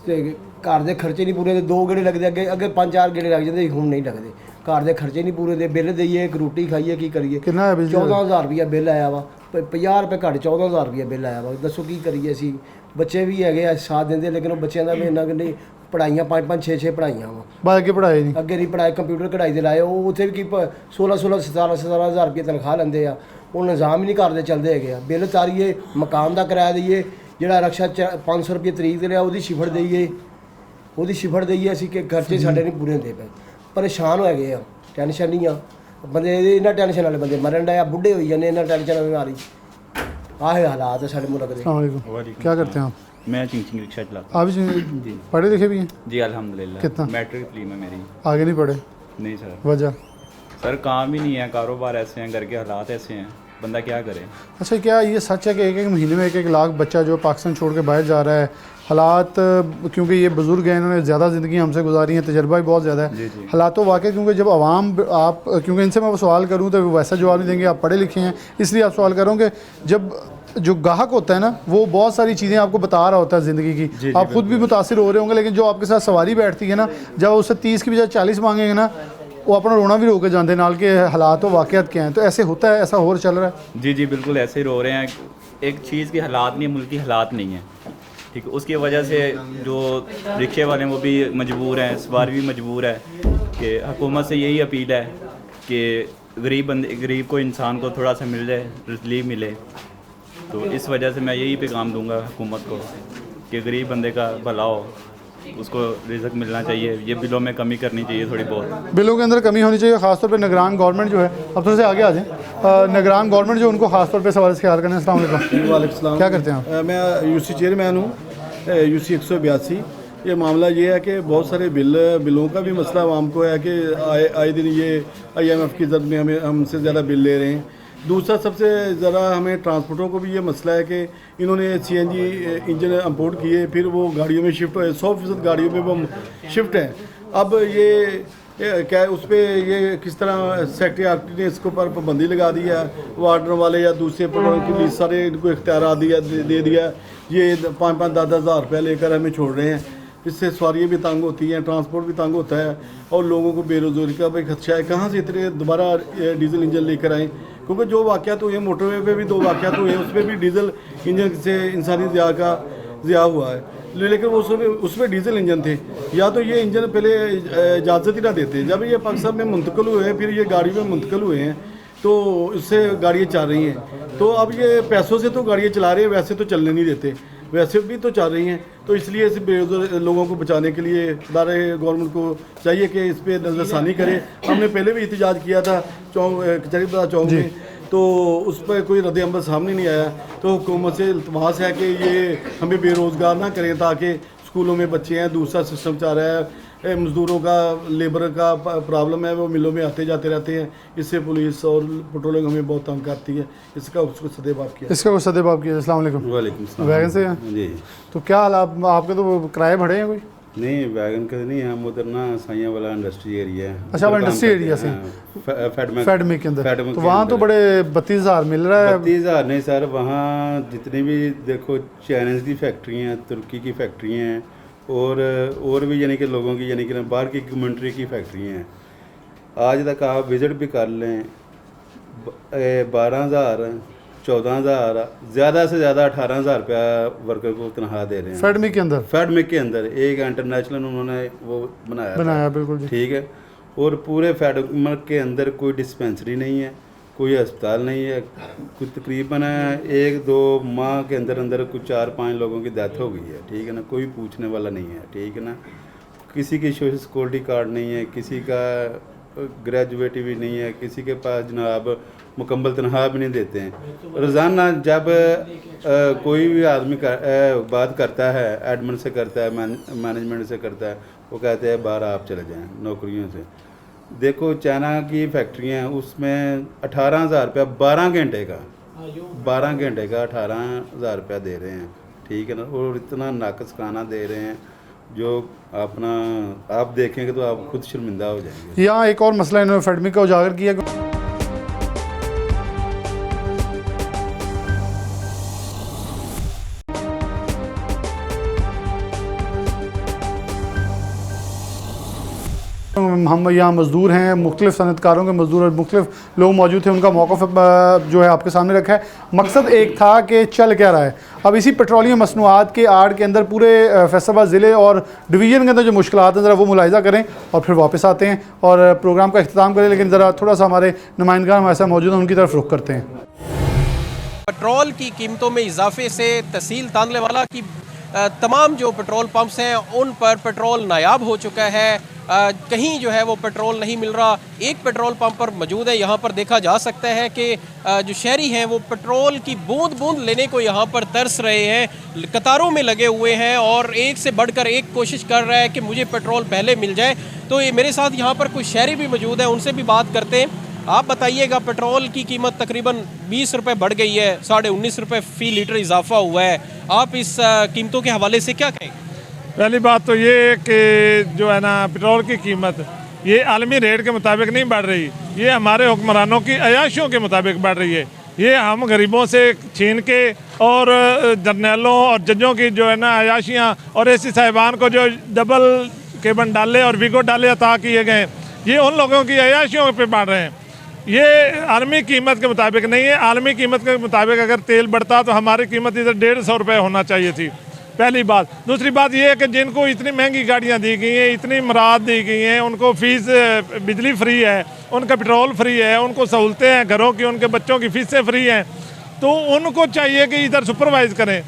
ਤੇ ਘਰ ਦੇ ਖਰਚੇ ਨਹੀਂ ਪੂਰੇ, 2 ਗੇੜੇ ਲੱਗਦੇ, ਅੱਗੇ 5-4 ਗੇੜੇ ਲੱਗ ਜਾਂਦੇ, ਹੁਣ ਨਹੀਂ ਲੱਗਦੇ। ਘਰ ਦੇ ਖਰਚੇ ਨਹੀਂ ਪੂਰੇ ਦੇ, ਬਿੱਲ ਦਈਏ, ਇੱਕ ਰੋਟੀ ਖਾਈਏ, ਕੀ ਕਰੀਏ। कितना है बिजली? 14000 ਰੁਪਇਆ ਬਿੱਲ ਆਇਆ ਵਾ, 50 ਰੁਪਏ ਘੱਟ 14000 ਰੁਪਇਆ ਬਿੱਲ ਆਇਆ ਵਾ। ਦੱਸੋ ਕੀ ਕਰੀਏ ਅਸੀਂ? ਬੱਚੇ ਵੀ ਹੈਗੇ ਆ ਸਾਥ ਦਿੰਦੇ, ਲੇਕਿਨ ਉਹ ਬੱਚਿਆਂ ਦਾ ਵੀ ਇੰਨਾ ਕਿ ਨਹੀਂ, ਪੜ੍ਹਾਈਆਂ 5-5 6-6 ਪੜ੍ਹਾਈਆਂ ਵਾ, बाद के पढ़ाई नहीं। ਅੱਗੇ ਨਹੀਂ ਪੜ੍ਹਾਈ, ਕੰਪਿਊਟਰ ਕਢਾਈ ਦੇ ਲਾਏ, ਉਹ ਉੱਥੇ ਵੀ ਕੀ 16-16 17-17000 ਰੁਪਏ ਤਨਖਾਹ ਲੈਂਦੇ ਆ। ਉਹ ਨਿਜ਼ਾਮ ਹੀ ਨਹੀਂ ਕਰਦੇ ਚੱਲਦੇ ਹੈਗੇ ਆ। ਬਿੱਲ ਤਾਰੀਏ, ਮਕਾਨ ਦਾ ਕਿਰਾਇਆ ਦਈਏ, ਜਿਹੜਾ ਰਕਸ਼ਾ 500 ਰੁਪਏ ਤਰੀਕ ਦੇ ਲਿਆ ਉਹਦੀ ਸ਼ਿਫੜ ਦਈਏ, ਅਸੀਂ ਕਿ ਖਰਚੇ ਸਾਡੇ ਨਹੀਂ ਪੂਰੇ ਹੁੰਦੇ ਪਏ। ਪਰੇਸ਼ਾਨ ਹੋ ਗਏ ਆ, ਟੈਨਸ਼ਨ ਨਹੀਂ ਆ ਬੰਦੇ, ਇਹਨਾਂ ਟੈਨਸ਼ਨ ਵਾਲੇ ਬੰਦੇ ਮਰਨ ਡਿਆ, ਬੁੱਢੇ ਹੋਈ ਜਾਂਦੇ ਇਹਨਾਂ ਟੈਨਸ਼ਨ ਬਿਮਾਰੀ। ਆਹ ਹਾਲਾਤ ਹੈ ਸਾਡੇ ਮੁਲਕ ਦੇ। अस्सलाम वालेकुम, क्या करते हैं आप? मैं चिंचिंग रिक्शा चलाता आप भी पढ़े लिखे भी हैं? हूँ जी अल्हम्दुलिल्लाह। कितना? मैट्रिक तलीम है मेरी। आगे नहीं पढ़े? नहीं सर। वजह? सर काम ही नहीं है, कारोबार ऐसे हैं, घर के हालात ऐसे हैं, बंदा क्या करे। अच्छा, क्या ये सच है कि एक महीने में 1 लाख बच्चा जो पाकिस्तान छोड़ के बाहर जा रहा है? हालात क्योंकि ये बुज़ुर्ग हैं, इन्होंने ज़्यादा ज़िंदगी हमसे गुजारी है, तजर्बा भी बहुत ज़्यादा है। हालात तो वाकई, क्योंकि जब आवाम आप, क्योंकि इनसे मैं सवाल करूँ तो वैसा जवाब नहीं देंगे, आप पढ़े लिखे हैं इसलिए आप सवाल करूँ कि जब जो गाहक होता है ना वो बहुत सारी चीज़ें आपको बता रहा होता है ज़िंदगी की, आप खुद भी मुतासिर हो रहे होंगे, लेकिन जो आपके साथ सवारी बैठती है ना, जब उससे 30 की बजाय 40 मांगेंगे ना, वो अपना रोना भी रोके जानते नाल के हालात व वाक़यात क्या हैं। तो ऐसे होता है, ऐसा हो चल रहा है? जी बिल्कुल ऐसे ही रो रहे हैं। एक चीज़ की हालात नहीं है, मुल्क की हालात नहीं है, ठीक है। उसकी वजह से जो रिक्शे वाले हैं वो भी मजबूर हैं, सवारी भी मजबूर है। कि हुकूमत से यही अपील है कि गरीब को, इंसान को थोड़ा सा मिल जाए, रिलीफ मिले। तो इस वजह से मैं यही पैगाम दूंगा हुकूमत को कि गरीब बंदे का भला हो, उसको रिज़्क मिलना चाहिए, ये बिलों में कमी करनी चाहिए थोड़ी बहुत। बिलों के अंदर कमी होनी चाहिए, ख़ासतौर पे निगरान गवर्नमेंट जो है, अब थोड़े से आगे आ जाए, निगरान गवर्नमेंट जो उनको ख़ासतौर पे सवाल से ख्याल करना है। अस्सलाम वालेकुम। वालेकुम। क्या करते हैं आप? मैं यूसी चेयरमैन हूँ, यूसी 182। ये मामला ये है कि बहुत सारे बिलों का भी मसला आवाम को है कि आए दिन ये IMF की जद में हमसे ज़्यादा बिल ले रहे हैं। दूसरा सबसे ज़रा हमें ट्रांसपोर्टरों को भी ये मसला है कि इन्होंने CNG इंजन इंपोर्ट किए, फिर वो गाड़ियों में शिफ्ट हुए, 100% गाड़ियों में वो शिफ्ट हैं। अब ये क्या उस पर ये किस तरह सेक्रेटरी ने इसके ऊपर पाबंदी लगा दी है, वार्डन वाले या दूसरे पेट्रोल के लिए सारे इनको इख्तियार दे दिया, ये 5-5, 10-10 हज़ार रुपया लेकर हमें छोड़ रहे हैं। इससे सवारियाँ भी तंग होती हैं, ट्रांसपोर्ट भी तंग होता है, और लोगों को बेरोज़गारी का भी खदशा है। कहाँ से इतने दोबारा डीजल इंजन लेकर आएँ? क्योंकि जो वाक़यात हुए मोटरवे पे भी 2 वाक़यात हुए, उसमें भी डीजल इंजन से इंसानी ज़िया हुआ है, लेकिन वो उसमें डीजल इंजन थे। या तो ये इंजन पहले इजाज़त ही ना देते, जब ये पाकिस्तान में मुंतकिल हुए हैं, फिर ये गाड़ी में मुंतकिल हुए हैं, तो इससे गाड़ियाँ चल रही हैं। तो अब ये पैसों से तो गाड़ियाँ चला रहे हैं, वैसे तो चलने नहीं देते, वैसे भी तो चल रही हैं। तो इसलिए इस बेरोज़गार लोगों को बचाने के लिए गवर्नमेंट को चाहिए कि इस पर नज़रसानी करे। हमने पहले भी एहतजाज किया था कचहरी बाज़ार चौक में, तो उस पर कोई रद्द-ए-अमल सामने नहीं आया। तो हुकूमत से इल्तमास है कि ये हमें बेरोज़गार ना करें, ताकि स्कूलों में बच्चे हैं, दूसरा सिस्टम चल रहा है, मज़दूरों का लेबर का प्रॉब्लम है, वो मिलों में आते जाते रहते हैं। इससे पुलिस और पेट्रोलिंग हमें बहुत तंग करती है। इसका उसको सदेबाब किया। इसका सदेबाब किया। अस्सलाम वालेकुम। वालेकुम। वैगन से हैं? जी। तो क्या हाल आपके तो किराए बढ़े हैं कोई? नहीं वैगन का नहीं, हम उधर ना साइयां वाला इंडस्ट्री एरिया है। अच्छा, वो इंडस्ट्री एरिया से फेडमिक के अंदर, तो वहाँ तो बड़े 32,000 मिल रहा है। 32,000 नहीं सर, वहाँ जितनी भी देखो चाइनीज़ की फैक्ट्री हैं, तुर्की की फैक्ट्री हैं, और भी यानी कि लोगों की यानी कि बाहर की कम्युनिटी की फैक्ट्री हैं। आज तक आप विज़िट भी कर लें, 12,000 14,000 ज़्यादा से ज़्यादा 18,000 रुपया वर्कर को तनख्वाह दे रहे हैं फेडमिक के अंदर। फेडमिक के अंदर एक इंटरनेशनल उन्होंने वो बनाया बिल्कुल जी। ठीक है। और पूरे फेडमिक के अंदर कोई डिस्पेंसरी नहीं है, कोई अस्पताल नहीं है। कुछ तकरीबन 1-2 माह के अंदर कुछ 4-5 लोगों की डेथ हो गई है, ठीक है ना। कोई पूछने वाला नहीं है, ठीक है ना। किसी की सोशल सिक्योरिटी कार्ड नहीं है, किसी का ग्रेजुएट भी नहीं है, किसी के पास जनाब मुकम्मल तनख्वाह भी नहीं देते हैं। रोज़ाना जब कोई भी आदमी बात करता है, एडमिन से करता है, मैनेजमेंट से करता है, वो कहते हैं बाहर आप चले जाएं नौकरियों से। देखो चाइना की फैक्ट्रियाँ, उसमें 18,000 रुपया 12 घंटे का 18,000 रुपया दे रहे हैं, ठीक है ना। और इतना नाकस खाना दे रहे हैं जो अपना आप देखेंगे तो आप खुद शर्मिंदा हो जाएंगे। यहाँ एक और मसला इन्होंने फेडमिक का उजागर किया। हम यहाँ मज़दूर हैं, मुख्तलिफ़ सनतकारों के मज़दूर और मुख्तलिफ़ लोग मौजूद थे, उनका मौक़िफ़ जो है आपके सामने रखा है। मकसद एक था कि चल क्या रहा है। अब इसी पेट्रोलियम मसनूआत के आड़ के अंदर पूरे फैसलाबाद ज़िले और डिवीज़न के अंदर जो मुश्किलात हैं ज़रा वो मुलाहिज़ा करें और फिर वापस आते हैं और प्रोग्राम का इख्तिताम करें। लेकिन ज़रा थोड़ा सा हमारे नुमाइंदगान हमारे साथ मौजूद हैं, उनकी तरफ रुख करते हैं। पेट्रोल की कीमतों में इजाफे से तहसील तांदलेवाला की तमाम जो पेट्रोल पंप्स हैं उन पर पेट्रोल नायाब हो चुका है। कहीं जो है वो पेट्रोल नहीं मिल रहा। एक पेट्रोल पंप पर मौजूद है, यहाँ पर देखा जा सकता है कि जो शहरी हैं वो पेट्रोल की बूंद बूंद लेने को यहाँ पर तरस रहे हैं, कतारों में लगे हुए हैं और एक से बढ़कर एक कोशिश कर रहा है कि मुझे पेट्रोल पहले मिल जाए। तो ये मेरे साथ यहाँ पर कुछ शहरी भी मौजूद हैं, उनसे भी बात करते हैं। आप बताइएगा, पेट्रोल की कीमत तकरीबन 20 रुपये बढ़ गई है, 19.5 रुपये फ़ी लीटर इजाफा हुआ है। आप इस कीमतों के हवाले से क्या कहेंगे? पहली बात तो ये कि जो है ना पेट्रोल की कीमत ये आलमी रेट के मुताबिक नहीं बढ़ रही, ये हमारे हुक्मरानों की अयाशियों के मुताबिक बढ़ रही है। ये हम गरीबों से छीन के और जर्नैलों और जजों की जो है ना अयाशियाँ और एसी साहिबान को जो डबल केबन डाले और विगो डाले अता किए गए, ये उन लोगों की अयाशियों पे बढ़ रहे हैं। ये आलमी कीमत के मुताबिक नहीं है। आलमी कीमत के मुताबिक अगर तेल बढ़ता तो हमारी कीमत इधर 150 रुपये होना चाहिए थी, पहली बात। दूसरी बात ये है कि जिनको इतनी महंगी गाड़ियाँ दी गई हैं, इतनी मराद दी गई हैं, उनको फ़ीस बिजली फ्री है, उनका पेट्रोल फ्री है, उनको सहूलतें हैं घरों की, उनके बच्चों की फ़ीसें फ्री हैं, तो उनको चाहिए कि इधर सुपरवाइज़ करें।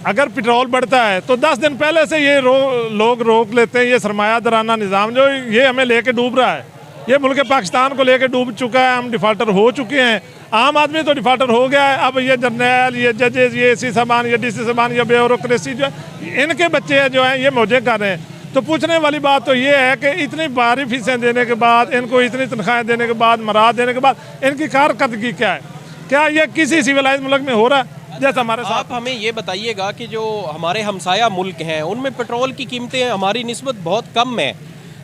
अगर पेट्रोल बढ़ता है तो 10 दिन पहले से ये लोग रोक लेते हैं। ये सरमायादाराना निज़ाम जो ये हमें लेके डूब रहा है, ये मुल्क पाकिस्तान को लेके डूब चुका है। हम डिफ़ाल्टर हो चुके हैं, आम आदमी तो डिफ़ाल्टर हो गया है। अब ये जर्नैल, ये जजेस, ये एसी सामान, ये डीसी सामान, ये ब्यूरोक्रेसी जो है, इनके बच्चे जो हैं ये मौजे कर रहे हैं। तो पूछने वाली बात तो ये है कि इतनी भारी फीसें देने के बाद, इनको इतनी तनख्वाहें देने के बाद, मराद देने के बाद, इनकी कारकर्दगी क्या है? क्या ये किसी सिविलाइज मुल्क में हो रहा है जैसे हमारे साथ? आप हमें ये बताइएगा कि जो हमारे हमसाया मुल्क हैं उनमें पेट्रोल की कीमतें हमारी निस्बत बहुत कम है,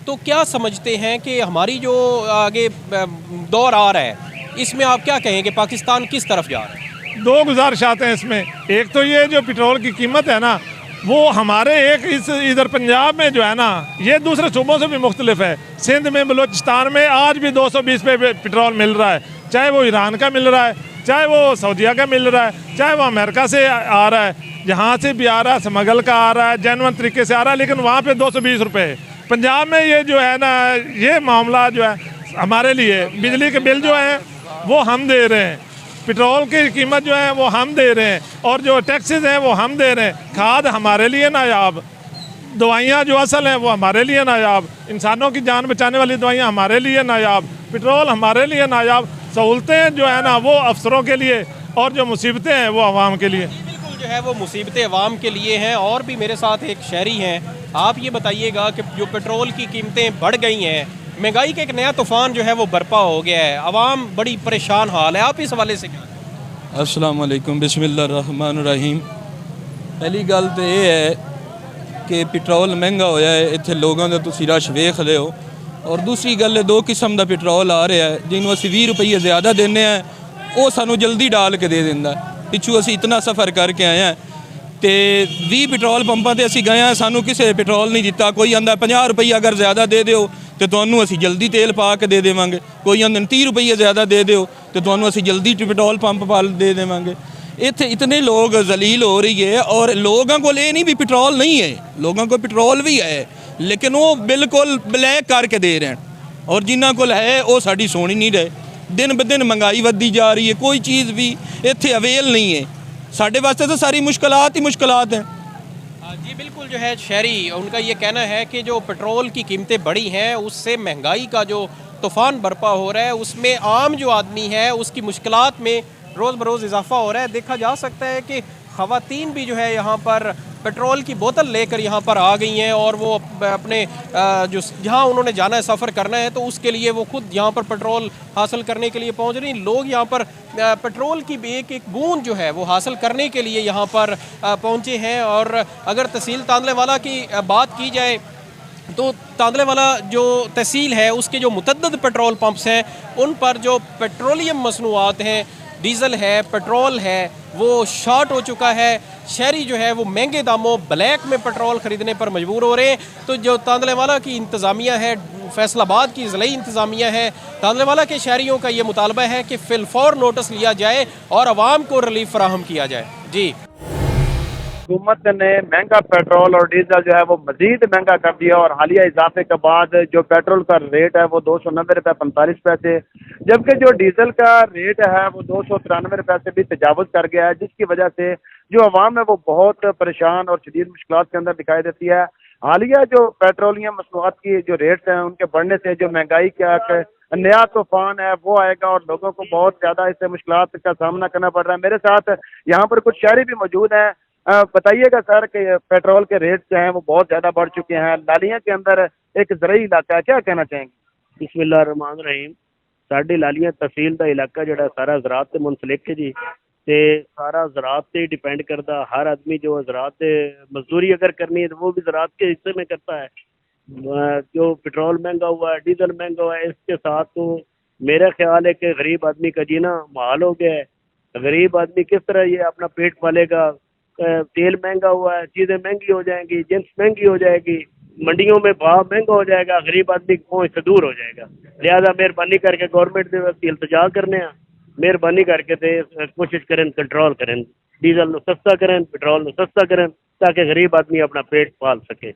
तो क्या समझते हैं कि हमारी जो आगे दौर आ रहा है इसमें आप क्या कहेंगे, पाकिस्तान किस तरफ जा रहा है? 2 गुजारिशात हैं इसमें। एक तो ये जो पेट्रोल की कीमत है ना, वो हमारे एक इधर पंजाब में जो है ना, ये दूसरे सूबों से भी मुख्तलिफ है। सिंध में, बलूचिस्तान में आज भी 220 पे पेट्रोल मिल रहा है, चाहे वो ईरान का मिल रहा है, चाहे वो सऊदीया का मिल रहा है, चाहे वो अमेरिका से आ रहा है, जहाँ से भी आ रहा है, स्मगल का आ रहा है, जेन्युइन तरीके से आ रहा है, लेकिन वहाँ पे 220 रुपये है। पंजाब में ये जो है ना, ये मामला जो है हमारे लिए, बिजली के बिल जो हैं वो हम दे रहे हैं, पेट्रोल की कीमत जो है वो हम दे रहे हैं, और जो टैक्सेस हैं वो हम दे रहे हैं। खाद हमारे लिए नायाब, दवाइयाँ जो असल हैं वो हमारे लिए नायाब, इंसानों की जान बचाने वाली दवाइयाँ हमारे लिए नायाब, पेट्रोल हमारे लिए नायाब, सहूलतें जो है ना वो अफसरों के लिए, और जो मुसीबतें हैं वो आवाम के लिए। बिल्कुल जो है वो मुसीबतें आवाम के लिए हैं। और भी मेरे साथ एक शहरी हैं, आप ये बताइएगा कि जो पेट्रोल की कीमतें बढ़ गई हैं, महंगाई का एक नया तूफ़ान जो है वो बर्पा हो गया है, आवाम बड़ी परेशान हाल है, आप इस हवाले से क्या? अस्सलाम वालेकुम, बिस्मिल्लाहिर्रहमानिर्रहीम। पहली गल तो ये है कि पेट्रोल महंगा होया है, इत्थे लोगों का तुसीं रश वेख रहे हो। और दूसरी गल है, 2 किस्म का पेट्रोल आ रहा है, जिन्हों असीं 20 रुपये ज़्यादा देने हैं, वो सानू जल्दी डाल के दे दिंदा। पिछू असीं इतना सफ़र करके आए हैं तो 20 पेट्रोल पंपों पर असीं गए हैं, सानू किसी पेट्रोल नहीं दिता। कोई आंदा 50 रुपये अगर ज़्यादा दे दो तो तुहानू असीं जल्दी तेल पा के दे देवांगे, कोई आंदे 30 रुपये ज़्यादा दे दो तो तुहानू असीं जल्दी पेट्रोल पंप पर दे देवांगे। इत्थे इतने लोग जलील हो रही है और लोगों को ये नहीं भी पेट्रोल नहीं है, लोगों को पेट्रोल भी है लेकिन वो बिल्कुल ब्लैक करके दे रहे हैं और जिन्हों को है वो साड़ी सुन ही नहीं रहे। दिन ब दिन महंगाई बढ़ती जा रही है, कोई चीज़ भी इत्थे अवेल नहीं है। साढ़े वास्ते तो सारी मुश्किलात ही मुश्किलात हैं। जी बिल्कुल, जो है शहरी उनका ये कहना है कि जो पेट्रोल की कीमतें बढ़ी हैं उससे महंगाई का जो तूफ़ान बरपा हो रहा है उसमें आम जो आदमी है उसकी मुश्किलात में रोज़ बरोज़ इजाफा हो रहा है। देखा जा सकता है कि ख़वातीन भी जो है यहाँ पर पेट्रोल की बोतल लेकर यहाँ पर आ गई हैं और वो अपने जो जहाँ उन्होंने जाना है, सफ़र करना है, तो उसके लिए वो खुद यहाँ पर पेट्रोल हासिल करने के लिए पहुँच रही हैं। लोग यहाँ पर पेट्रोल की एक एक बूंद जो है वो हासिल करने के लिए यहाँ पर पहुँचे हैं। और अगर तहसील तांदलेवाला की बात की जाए तो तांदलेवाला जो तहसील है उसके जो मुतअद्दिद पेट्रोल पंप्स हैं उन पर जो पेट्रोलियम मसनूआत हैं, डीज़ल है, पेट्रोल है, वो शॉर्ट हो चुका है। शहरी जो है वो महंगे दामों ब्लैक में पेट्रोल ख़रीदने पर मजबूर हो रहे हैं। तो जो तांदलेवाला की इंतज़ामिया है, फैसलाबाद की ज़िलाई इंतज़ामिया है, तांदलेवाला के शहरियों का ये मुतालबा है कि फ़िलफ़ौर नोटिस लिया जाए और आवाम को रिलीफ फराहम किया जाए। जी, हुकूमत ने महंगा पेट्रोल और डीजल जो है वो मजीद महंगा कर दिया और हालिया इजाफे के बाद जो पेट्रोल का रेट है वो 290 रुपये 45 पैसे, जबकि जो डीजल का रेट है वो 293 रुपये से भी तजावुज़ कर गया है, जिसकी वजह से जो अवाम है वो बहुत परेशान और शदीद मुश्किलात के अंदर दिखाई देती है। हालिया जो पेट्रोलियम मसनूआत की जो रेट्स हैं उनके बढ़ने से जो महंगाई का नया तूफान है वो आएगा और लोगों को बहुत ज़्यादा इससे मुश्किलात का सामना करना पड़ रहा है। मेरे साथ यहाँ पर कुछ शहरी भी मौजूद हैं। बताइएगा सर कि पेट्रोल के रेट जो हैं वो बहुत ज़्यादा बढ़ चुके हैं। लालियाँ के अंदर एक ज़रई इलाका है, क्या कहना चाहेंगे? बिस्मिल्लाहिर्रहमानिर्रहीम। साडी लालियाँ तहसील का इलाका जो सारा ज़राअत से मुंसलिक है जी, ते सारा ज़राअत से डिपेंड करता। हर आदमी जो ज़राअत मजदूरी अगर करनी है तो वो भी ज़राअत के हिस्से में करता है। जो पेट्रोल महंगा हुआ है, डीजल महंगा हुआ है, इसके साथ तो मेरा ख्याल है कि गरीब आदमी का जीना मुहाल हो गया है। गरीब आदमी किस तरह ये अपना पेट पालेगा? तेल महंगा हुआ है, चीज़ें महंगी हो जाएंगी, जिन्स महंगी हो जाएगी, मंडियों में भाव महंगा हो जाएगा, गरीब आदमी की पहुँच से दूर हो जाएगा। लिहाजा मेहरबानी करके गवर्नमेंट से इल्तजा करने हैं, मेहरबानी करके ते कोशिश करें कंट्रोल करें, डीजल को सस्ता करें, पेट्रोल को सस्ता करें, ताकि गरीब आदमी अपना पेट पाल सके।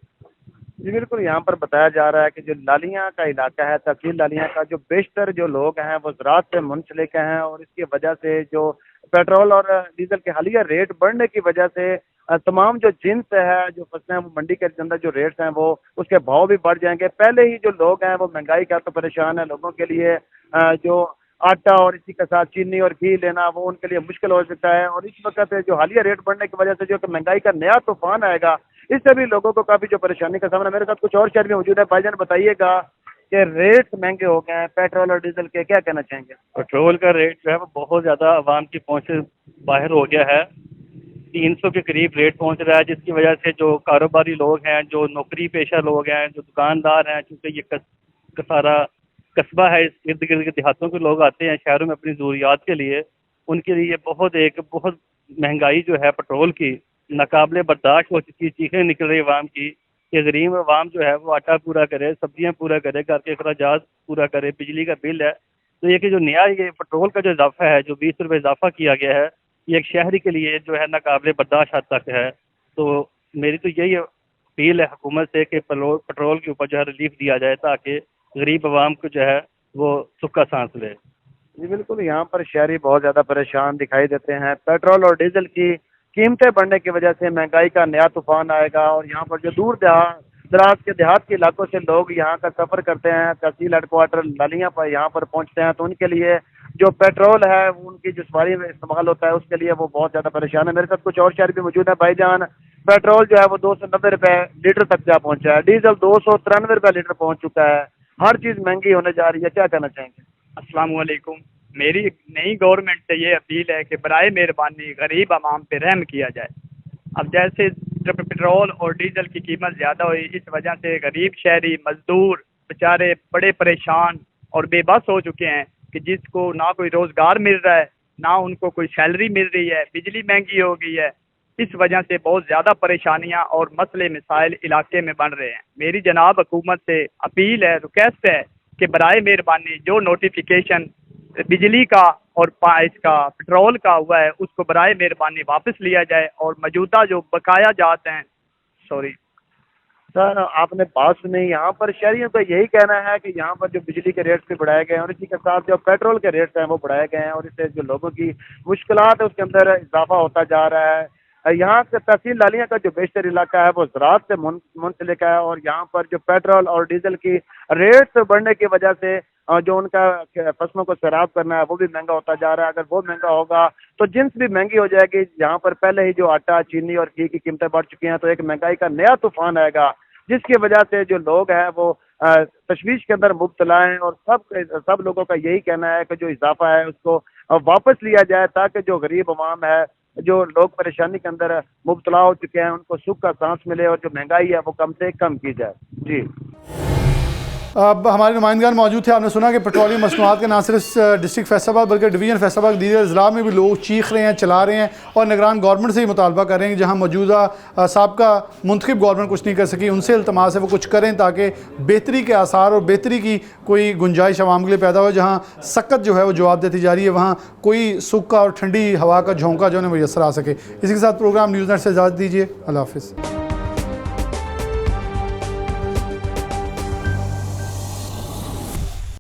जी बिल्कुल, यहाँ पर बताया जा रहा है कि जो लालियाँ का इलाका है, तहसील लालियाँ का, जो बेशतर जो लोग हैं वो ज़राअत से मुंसलिक हैं और इसकी वजह से जो पेट्रोल और डीजल के हालिया रेट बढ़ने की वजह से तमाम जो जिन्स है, जो फसलें हैं, वो मंडी के अंदर जो रेट्स हैं वो उसके भाव भी बढ़ जाएंगे। पहले ही जो लोग हैं वो महंगाई का तो परेशान है, लोगों के लिए जो आटा और इसी के साथ चीनी और घी लेना वो उनके लिए मुश्किल हो सकता है। और इस वक्त जो हालिया रेट बढ़ने की वजह से जो महंगाई का नया तूफान आएगा, इससे भी लोगों को काफ़ी जो परेशानी का सामना। मेरे साथ कुछ और शहर भी मौजूद है। भाईजान बताइएगा कि रेट महंगे हो गए हैं पेट्रोल और डीजल के, क्या कहना चाहेंगे? पेट्रोल का रेट जो है वो बहुत ज़्यादा आवाम की पहुँच से बाहर हो गया है। 300 के करीब रेट पहुँच रहा है, जिसकी वजह से जो कारोबारी लोग हैं, जो नौकरी पेशा लोग हैं, जो दुकानदार हैं, चूँकि ये सारा कस्बा है, इस इर्द गिर्द के देहातों के लोग आते हैं शहरों में अपनी ज़रूरियात के लिए, उनके लिए बहुत महंगाई जो है पेट्रोल की नाकाबिले बर्दाश्त हो चुकी, चीखें निकल रही अवाम की कि गरीब अवाम जो है वो आटा पूरा करे, सब्जियां पूरा करे, घर के अखराजात पूरा करे, बिजली का बिल है। तो ये कि जो नया ये पेट्रोल का जो इजाफा है, जो 20 रुपये इजाफा किया गया है, ये एक शहरी के लिए जो है नाकाबिले बर्दाश्त हद तक है। तो मेरी तो यही अपील है हुकूमत से कि पेट्रोल के ऊपर जो है रिलीफ दिया जाए, ताकि गरीब अवाम को जो है वो सुखा सांस ले। जी बिल्कुल, यहाँ पर शहरी बहुत ज़्यादा परेशान दिखाई देते हैं। पेट्रोल और डीजल की कीमतें बढ़ने की वजह से महंगाई का नया तूफान आएगा और यहाँ पर जो दूर दराज के देहात के इलाकों से लोग यहाँ का सफ़र करते हैं, तहसील हेडक्वार्टर लालियाँ पर यहाँ पर पहुँचते हैं, तो उनके लिए जो पेट्रोल है वो उनकी जो सवारी में इस्तेमाल होता है उसके लिए वो बहुत ज़्यादा परेशान है। मेरे साथ कुछ और शहर भी मौजूद है। भाईजान, पेट्रोल जो है वो 290 रुपये लीटर तक जा पहुँचा है, डीजल 293 रुपये लीटर पहुँच चुका है, हर चीज़ महंगी होने जा रही है, क्या कहना चाहेंगे? अस्सलाम वालेकुम। मेरी नई गवर्नमेंट से ये अपील है कि बराए मेहरबानी गरीब आवाम पे रहम किया जाए। अब जैसे पेट्रोल और डीजल की कीमत ज़्यादा हुई, इस वजह से गरीब शहरी मजदूर बेचारे बड़े परेशान और बेबस हो चुके हैं कि जिसको ना कोई रोज़गार मिल रहा है, ना उनको कोई सैलरी मिल रही है, बिजली महंगी हो गई है। इस वजह से बहुत ज़्यादा परेशानियां और मसले मसाइल इलाके में बन रहे हैं। मेरी जनाब हुकूमत से अपील है, रिक्वेस्ट है कि बराए मेहरबानी जो नोटिफिकेशन बिजली का और इसका पेट्रोल का हुआ है उसको बराए मेहरबानी वापस लिया जाए और मौजूदा जो बकाया जाते हैं सर आपने बात सुनी, यहाँ पर शहरियों का यही कहना है कि यहाँ पर जो बिजली के रेट्स भी बढ़ाए गए हैं और इसी के साथ जो पेट्रोल के रेट्स हैं वो बढ़ाए गए हैं और इससे जो लोगों की मुश्किलात है उसके अंदर इजाफा होता जा रहा है। यहाँ से तहसील लालिया का जो बेशतर इलाका है वो ज़राअत से मुंसलिक है और यहाँ पर जो पेट्रोल और डीजल की रेट्स बढ़ने की वजह से जो उनका फसलों को सैराब करना है वो भी महंगा होता जा रहा है। अगर वो महंगा होगा तो जिन्स भी महंगी हो जाएगी। यहाँ पर पहले ही जो आटा, चीनी और घी की कीमतें बढ़ चुकी हैं तो एक महंगाई का नया तूफान आएगा जिसकी वजह से जो लोग हैं वो तशवीश के अंदर मुब्तला हैं और सब लोगों का यही कहना है कि जो इजाफा है उसको वापस लिया जाए ताकि जो गरीब अवाम है, जो लोग परेशानी के अंदर मुब्तला हो चुके हैं, उनको सुख का सांस मिले और जो महंगाई है वो कम से कम की जाए। जी अब हमारे नुमाइंदगान मौजूद थे। आपने सुना कि पेट्रोलियम मसनूआत के ना सिर्फ डिस्ट्रिक्ट फैसलाबाद बल्कि डिवीज़न फैसलाबाद दीगर ज़िला में भी लोग चीख रहे हैं, चला रहे हैं और निगरान गवर्नमेंट से ही मुतालबा कर रहे हैं कि जहाँ मौजूदा साबका मुंतखब गवर्नमेंट कुछ नहीं कर सकी, उनसे इल्तमास है वो कुछ करें ताकि बेहतरी के आसार और बेहतरी की कोई गुंजाइश आवाम के लिए पैदा हो। जहाँ सख्त जो है वो जवाब देती जा रही है वहाँ कोई सूखा और ठंडी हवा का झोंका जो है मैसर आ सके। इसी के साथ प्रोग्राम न्यूज़ नेट से इजाज़त दीजिए। अल्लाह हाफ़िज़।